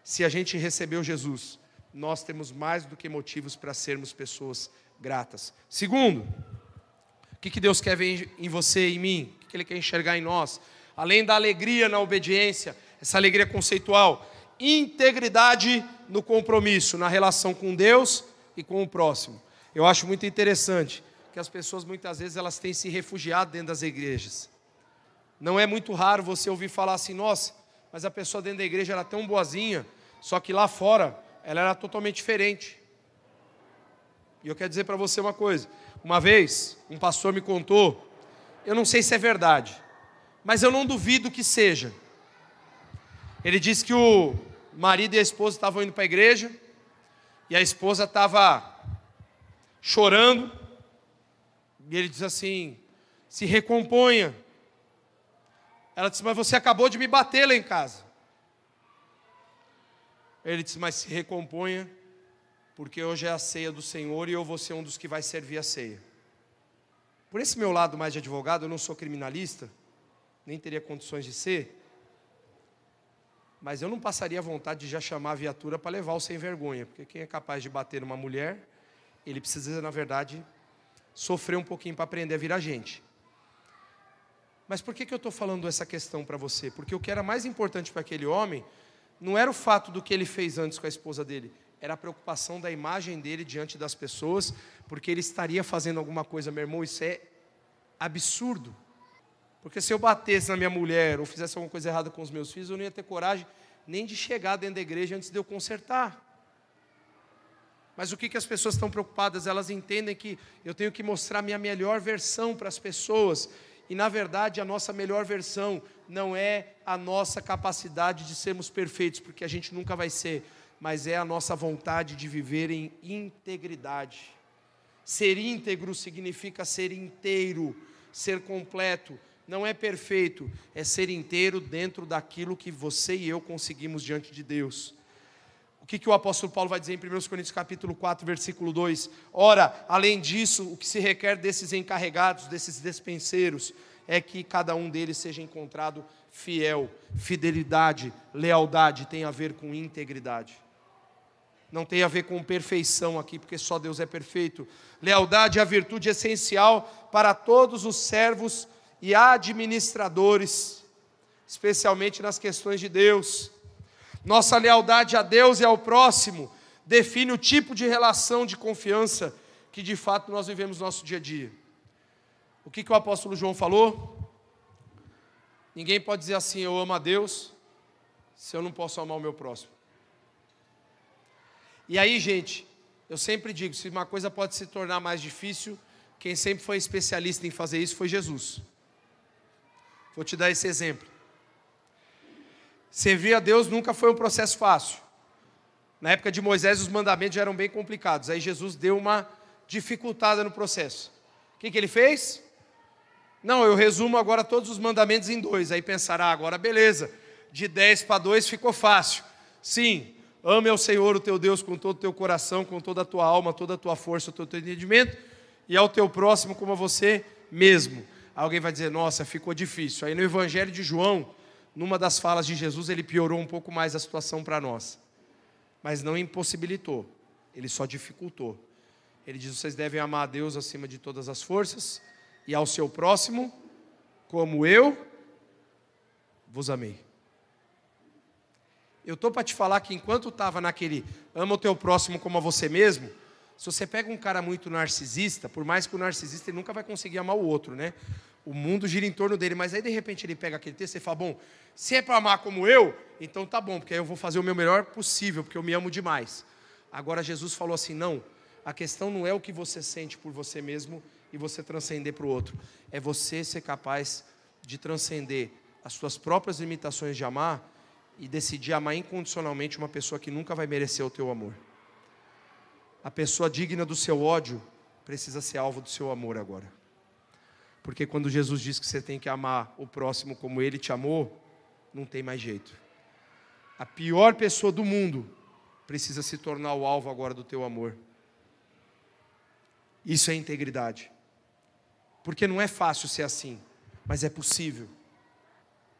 se a gente recebeu Jesus, nós temos mais do que motivos para sermos pessoas gratas. Segundo, o que Deus quer ver em você e em mim? O que Ele quer enxergar em nós? Além da alegria na obediência, essa alegria conceitual, integridade no compromisso, na relação com Deus e com o próximo. Eu acho muito interessante que as pessoas muitas vezes elas têm se refugiado dentro das igrejas. Não é muito raro você ouvir falar assim: nossa, mas a pessoa dentro da igreja era tão boazinha, só que lá fora ela era totalmente diferente. E eu quero dizer para você uma coisa. Uma vez, um pastor me contou, eu não sei se é verdade, mas eu não duvido que seja. Ele disse que o marido e a esposa estavam indo para a igreja, e a esposa estava chorando, e ele diz assim: se recomponha. Ela disse: mas você acabou de me bater lá em casa. Ele disse: mas se recomponha, porque hoje é a ceia do Senhor e eu vou ser um dos que vai servir a ceia. Por esse meu lado mais de advogado, eu não sou criminalista, nem teria condições de ser, mas eu não passaria vontade de já chamar a viatura para levar o sem vergonha, porque quem é capaz de bater numa mulher, ele precisa, na verdade, sofrer um pouquinho para aprender a virar gente. Mas por que eu estou falando essa questão para você? Porque o que era mais importante para aquele homem não era o fato do que ele fez antes com a esposa dele, era a preocupação da imagem dele diante das pessoas, porque ele estaria fazendo alguma coisa. Meu irmão, isso é absurdo. Porque se eu batesse na minha mulher ou fizesse alguma coisa errada com os meus filhos, eu não ia ter coragem nem de chegar dentro da igreja antes de eu consertar. Mas o que as pessoas estão preocupadas? Elas entendem que eu tenho que mostrar a minha melhor versão para as pessoas. E na verdade a nossa melhor versão não é a nossa capacidade de sermos perfeitos, porque a gente nunca vai ser. mas é a nossa vontade de viver em integridade. Ser íntegro significa ser inteiro, ser completo. Não é perfeito, é ser inteiro dentro daquilo que você e eu conseguimos diante de Deus. O que o apóstolo Paulo vai dizer em 1 Coríntios capítulo 4, versículo 2? Ora, além disso, o que se requer desses encarregados, desses despenseiros, é que cada um deles seja encontrado fiel. Fidelidade, lealdade tem a ver com integridade. Não tem a ver com perfeição aqui, porque só Deus é perfeito. Lealdade é a virtude essencial para todos os servos e administradores, especialmente nas questões de Deus. Nossa lealdade a Deus e ao próximo define o tipo de relação de confiança que de fato nós vivemos no nosso dia a dia. O que o apóstolo João falou? Ninguém pode dizer assim, eu amo a Deus, se eu não posso amar o meu próximo. E aí, gente, eu sempre digo, se uma coisa pode se tornar mais difícil, quem sempre foi especialista em fazer isso foi Jesus. Vou te dar esse exemplo. Servir a Deus nunca foi um processo fácil. Na época de Moisés, os mandamentos já eram bem complicados. Aí Jesus deu uma dificultada no processo. O que ele fez? Não, eu resumo agora todos os mandamentos em 2. Aí pensará, agora beleza, de 10 para 2 ficou fácil. Sim, ame ao Senhor o teu Deus com todo o teu coração, com toda a tua alma, toda a tua força, todo o teu entendimento, e ao teu próximo como a você mesmo. Alguém vai dizer, nossa, ficou difícil. Aí no Evangelho de João, numa das falas de Jesus, ele piorou um pouco mais a situação para nós. Mas não impossibilitou, ele só dificultou. Ele diz, vocês devem amar a Deus acima de todas as forças, e ao seu próximo, como eu vos amei. Eu estou para te falar que enquanto estava naquele, ama o teu próximo como a você mesmo, se você pega um cara muito narcisista, por mais que o narcisista ele nunca vai conseguir amar o outro, né? O mundo gira em torno dele, mas aí de repente ele pega aquele texto e fala, bom, se é para amar como eu, então tá bom, porque aí eu vou fazer o meu melhor possível, porque eu me amo demais. Agora Jesus falou assim, não, a questão não é o que você sente por você mesmo e você transcender para o outro, é você ser capaz de transcender as suas próprias limitações de amar e decidir amar incondicionalmente uma pessoa que nunca vai merecer o teu amor. A pessoa digna do seu ódio precisa ser alvo do seu amor agora. Porque quando Jesus diz que você tem que amar o próximo como Ele te amou, não tem mais jeito. A pior pessoa do mundo precisa se tornar o alvo agora do teu amor. Isso é integridade. Porque não é fácil ser assim, mas é possível.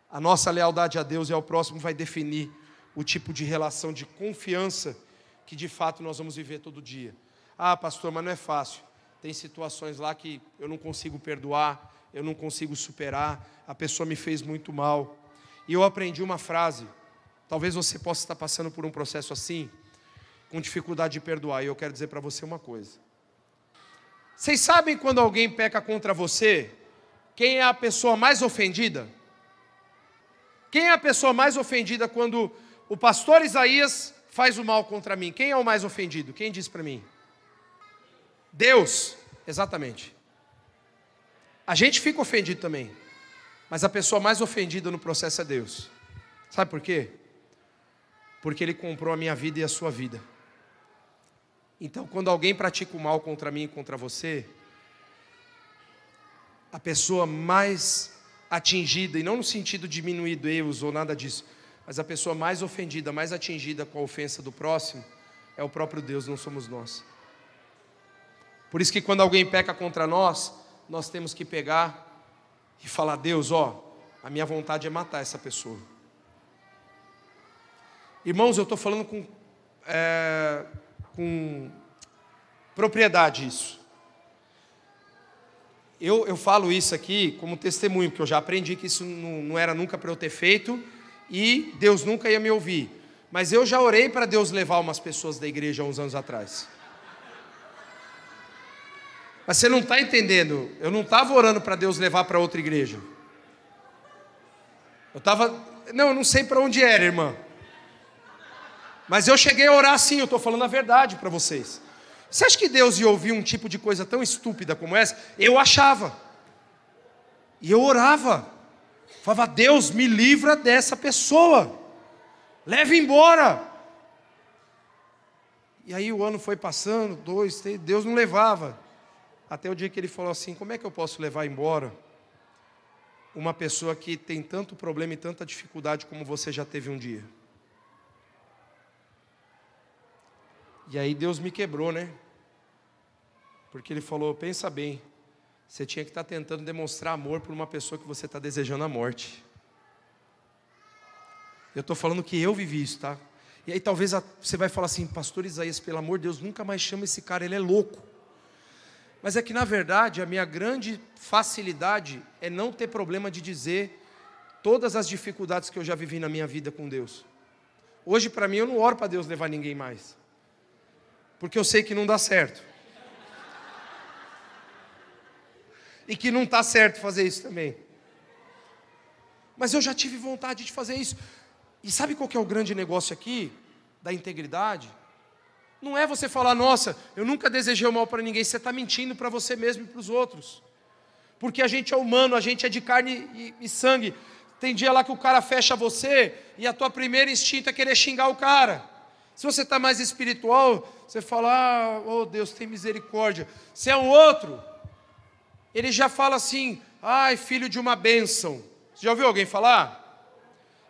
A nossa lealdade a Deus e ao próximo vai definir o tipo de relação de confiança que de fato nós vamos viver todo dia. Ah, pastor, mas não é fácil. Tem situações lá que eu não consigo perdoar, eu não consigo superar, a pessoa me fez muito mal. E eu aprendi uma frase, talvez você possa estar passando por um processo assim, com dificuldade de perdoar, e eu quero dizer para você uma coisa. Vocês sabem quando alguém peca contra você, quem é a pessoa mais ofendida? Quem é a pessoa mais ofendida quando o pastor Isaías faz o mal contra mim? Quem é o mais ofendido? Quem diz para mim? Deus, exatamente. A gente fica ofendido também, mas a pessoa mais ofendida no processo é Deus. Sabe por quê? Porque Ele comprou a minha vida e a sua vida. Então, quando alguém pratica o mal contra mim e contra você, a pessoa mais atingida, e não no sentido de diminuir Deus ou nada disso, mas a pessoa mais ofendida, mais atingida com a ofensa do próximo, é o próprio Deus, não somos nós. Por isso que quando alguém peca contra nós, nós temos que pegar e falar, Deus, a minha vontade é matar essa pessoa. Irmãos, eu estou falando com propriedade isso. Eu falo isso aqui como testemunho, porque eu já aprendi que isso não era nunca para eu ter feito e Deus nunca ia me ouvir. Mas eu já orei para Deus levar umas pessoas da igreja há uns anos atrás. Mas você não está entendendo, eu não estava orando para Deus levar para outra igreja. Eu não sei para onde era, irmã. Mas eu cheguei a orar assim, eu estou falando a verdade para vocês. Você acha que Deus ia ouvir um tipo de coisa tão estúpida como essa? Eu achava. E eu orava. Falava, Deus, me livra dessa pessoa. Leve embora. E aí o ano foi passando, 2, 3, Deus não levava. Até o dia que ele falou assim, como é que eu posso levar embora uma pessoa que tem tanto problema e tanta dificuldade como você já teve um dia? E aí Deus me quebrou, né? Porque ele falou, pensa bem, você tinha que estar tentando demonstrar amor por uma pessoa que você está desejando a morte. Eu estou falando que eu vivi isso, tá? E aí talvez você vai falar assim, pastor Isaías, pelo amor de Deus, nunca mais chama esse cara, ele é louco. Mas é que na verdade a minha grande facilidade é não ter problema de dizer todas as dificuldades que eu já vivi na minha vida com Deus. Hoje para mim eu não oro para Deus levar ninguém mais, porque eu sei que não dá certo. E que não está certo fazer isso também. Mas eu já tive vontade de fazer isso. E sabe qual que é o grande negócio aqui, da integridade? Não é você falar, nossa, eu nunca desejei o mal para ninguém. Você está mentindo para você mesmo e para os outros. Porque a gente é humano, a gente é de carne e sangue. Tem dia lá que o cara fecha você e a tua primeira instinto é querer xingar o cara. Se você está mais espiritual, você fala, oh Deus, tem misericórdia. Se é um outro, ele já fala assim, ai, filho de uma bênção. Você já ouviu alguém falar?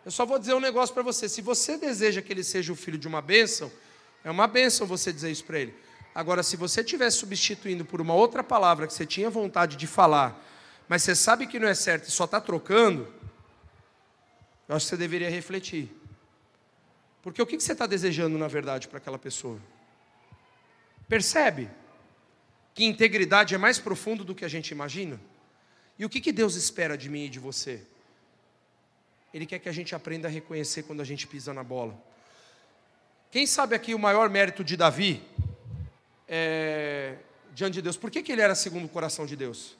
Eu só vou dizer um negócio para você. Se você deseja que ele seja o filho de uma bênção, é uma bênção você dizer isso para ele. Agora, se você estiver substituindo por uma outra palavra que você tinha vontade de falar, mas você sabe que não é certo e só está trocando, eu acho que você deveria refletir. Porque o que você está desejando, na verdade, para aquela pessoa? Percebe que integridade é mais profundo do que a gente imagina? E o que Deus espera de mim e de você? Ele quer que a gente aprenda a reconhecer quando a gente pisa na bola. Quem sabe aqui o maior mérito de Davi diante de Deus? Por que ele era segundo o coração de Deus?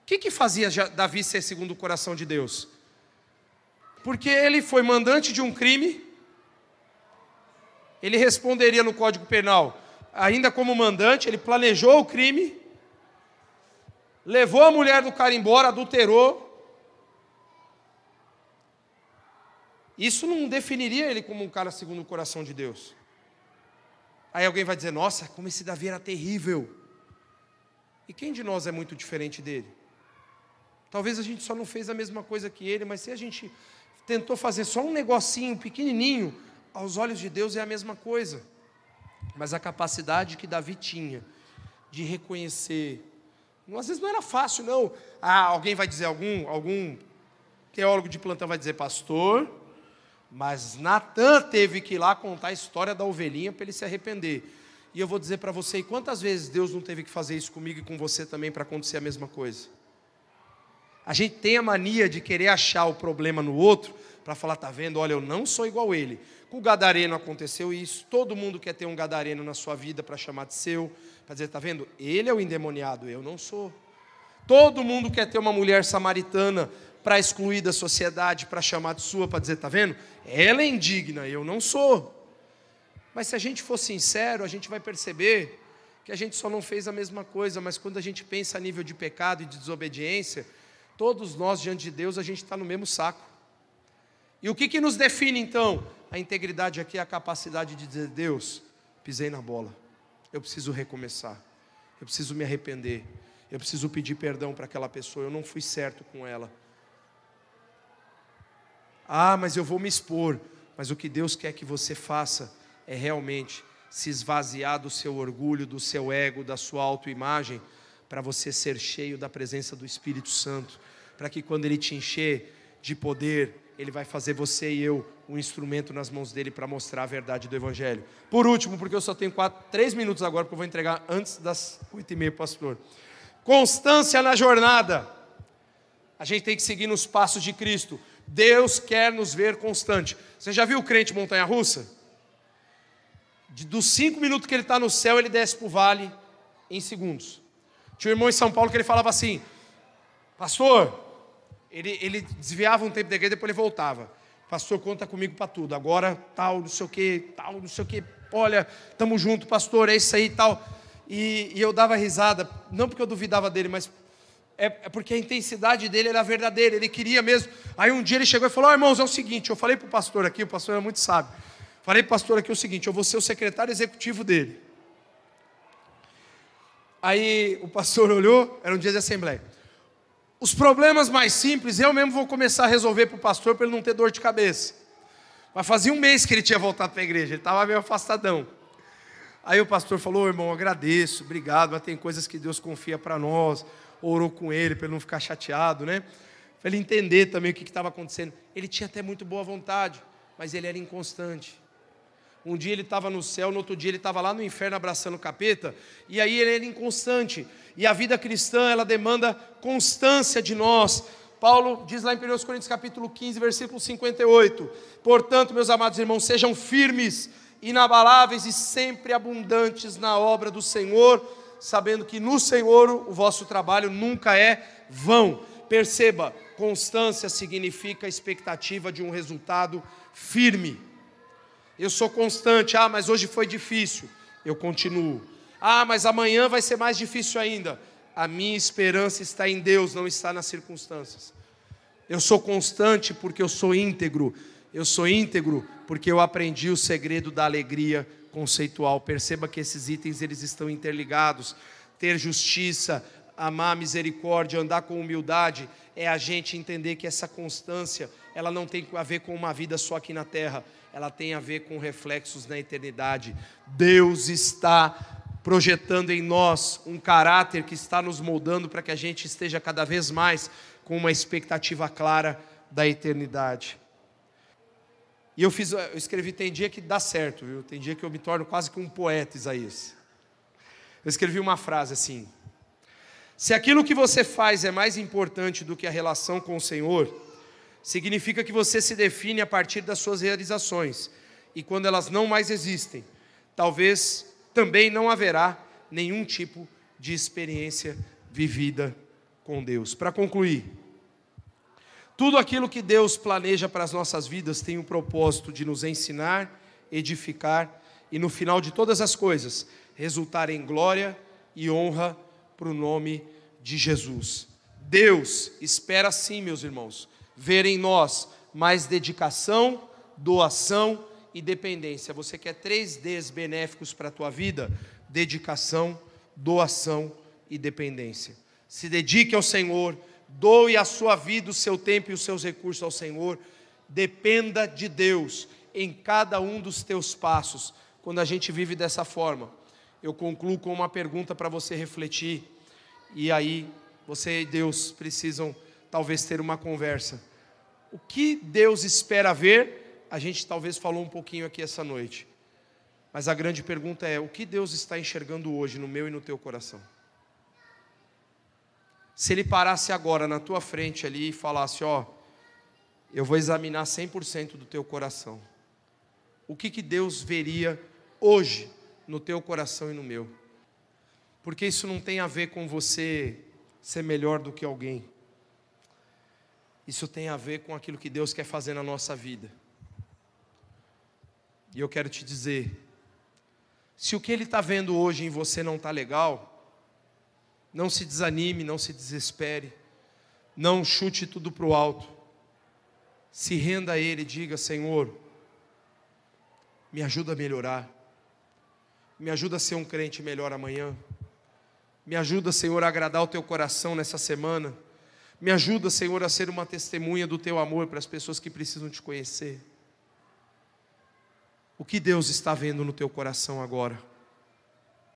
O que fazia Davi ser segundo o coração de Deus? Porque ele foi mandante de um crime, ele responderia no Código Penal, ainda como mandante, ele planejou o crime, levou a mulher do cara embora, adulterou. Isso não definiria ele como um cara segundo o coração de Deus. Aí alguém vai dizer, nossa, como esse Davi era terrível. E quem de nós é muito diferente dele? Talvez a gente só não fez a mesma coisa que ele, mas se a gente tentou fazer só um negocinho pequenininho, aos olhos de Deus é a mesma coisa. Mas a capacidade que Davi tinha de reconhecer, às vezes não era fácil não. Alguém vai dizer, algum teólogo de plantão vai dizer, pastor, mas Natan teve que ir lá contar a história da ovelhinha para ele se arrepender. E eu vou dizer para você, e quantas vezes Deus não teve que fazer isso comigo e com você também para acontecer a mesma coisa? A gente tem a mania de querer achar o problema no outro, para falar, tá vendo, olha, eu não sou igual ele. Com o gadareno aconteceu isso, todo mundo quer ter um gadareno na sua vida para chamar de seu, para dizer, tá vendo, ele é o endemoniado, eu não sou. Todo mundo quer ter uma mulher samaritana para excluir da sociedade, para chamar de sua, para dizer, tá vendo, ela é indigna, eu não sou. Mas se a gente for sincero, a gente vai perceber que a gente só não fez a mesma coisa, mas quando a gente pensa a nível de pecado e de desobediência, todos nós diante de Deus, a gente está no mesmo saco. E o que nos define então? A integridade aqui é a capacidade de dizer, Deus, pisei na bola, eu preciso recomeçar, eu preciso me arrepender, eu preciso pedir perdão para aquela pessoa, eu não fui certo com ela. Mas eu vou me expor. Mas o que Deus quer que você faça é realmente se esvaziar do seu orgulho, do seu ego, da sua autoimagem, para você ser cheio da presença do Espírito Santo, para que quando Ele te encher de poder, Ele vai fazer você e eu um instrumento nas mãos dEle para mostrar a verdade do Evangelho. Por último, porque eu só tenho 3 minutos agora, porque eu vou entregar antes das 8h30, pastor. Constância na jornada. A gente tem que seguir nos passos de Cristo. Deus quer nos ver constante. Você já viu o crente montanha-russa? Dos 5 minutos que ele está no céu, ele desce para o vale em segundos. Tinha um irmão em São Paulo que ele falava assim, pastor, ele desviava um tempo da igreja, depois ele voltava. Pastor, conta comigo para tudo. Agora, tal, não sei o que, olha, estamos juntos, pastor, é isso aí, tal. E eu dava risada, não porque eu duvidava dele, mas é porque a intensidade dele era verdadeira, ele queria mesmo. Aí um dia ele chegou e falou, irmãos, é o seguinte, eu falei para o pastor aqui, o pastor era muito sábio. Falei para o pastor aqui o seguinte: eu vou ser o secretário executivo dele. Aí o pastor olhou, era um dia de assembleia. Os problemas mais simples eu mesmo vou começar a resolver para o pastor, para ele não ter dor de cabeça. Mas fazia um mês que ele tinha voltado para a igreja, ele estava meio afastadão. Aí o pastor falou: irmão, agradeço, obrigado, mas tem coisas que Deus confia para nós. Orou com ele para ele não ficar chateado, né? Para ele entender também o que estava acontecendo. Ele tinha até muito boa vontade, mas ele era inconstante. Um dia ele estava no céu, no outro dia ele estava lá no inferno abraçando o capeta, e aí ele era inconstante. E a vida cristã, ela demanda constância de nós. Paulo diz lá em 1 Coríntios capítulo 15, versículo 58, portanto, meus amados irmãos, sejam firmes, inabaláveis e sempre abundantes na obra do Senhor, sabendo que no Senhor o vosso trabalho nunca é vão. Perceba, constância significa expectativa de um resultado firme. Eu sou constante. Mas hoje foi difícil, eu continuo. Mas amanhã vai ser mais difícil ainda. A minha esperança está em Deus, não está nas circunstâncias. Eu sou constante porque eu sou íntegro. Eu sou íntegro porque eu aprendi o segredo da alegria conceitual. Perceba que esses itens eles estão interligados. Ter justiça, amar misericórdia, andar com humildade, é a gente entender que essa constância, ela não tem a ver com uma vida só aqui na terra, ela tem a ver com reflexos na eternidade. Deus está projetando em nós um caráter que está nos moldando para que a gente esteja cada vez mais com uma expectativa clara da eternidade. E eu escrevi, tem dia que dá certo, viu? Tem dia que eu me torno quase que um poeta, Isaías. Eu escrevi uma frase assim: se aquilo que você faz é mais importante do que a relação com o Senhor, significa que você se define a partir das suas realizações, e quando elas não mais existem, talvez também não haverá nenhum tipo de experiência vivida com Deus. Para concluir, tudo aquilo que Deus planeja para as nossas vidas tem o propósito de nos ensinar, edificar e no final de todas as coisas, resultar em glória e honra para o nome de Jesus. Deus espera sim, meus irmãos, ver em nós mais dedicação, doação e dependência. Você quer 3 Ds benéficos para a tua vida? Dedicação, doação e dependência. Se dedique ao Senhor, doe a sua vida, o seu tempo e os seus recursos ao Senhor. Dependa de Deus em cada um dos teus passos. Quando a gente vive dessa forma, eu concluo com uma pergunta para você refletir. E aí, você e Deus precisam talvez ter uma conversa. O que Deus espera ver? A gente talvez falou um pouquinho aqui essa noite. Mas a grande pergunta é: o que Deus está enxergando hoje no meu e no teu coração? Se Ele parasse agora na tua frente ali e falasse: eu vou examinar 100% do teu coração. O que Deus veria hoje no teu coração e no meu? Porque isso não tem a ver com você ser melhor do que alguém. Isso tem a ver com aquilo que Deus quer fazer na nossa vida. E eu quero te dizer, se o que Ele está vendo hoje em você não está legal, não se desanime, não se desespere, não chute tudo para o alto. Se renda a Ele e diga: Senhor, me ajuda a melhorar, me ajuda a ser um crente melhor amanhã, me ajuda, Senhor, a agradar o Teu coração nessa semana, me ajuda, Senhor, a ser uma testemunha do Teu amor para as pessoas que precisam Te conhecer. O que Deus está vendo no teu coração agora?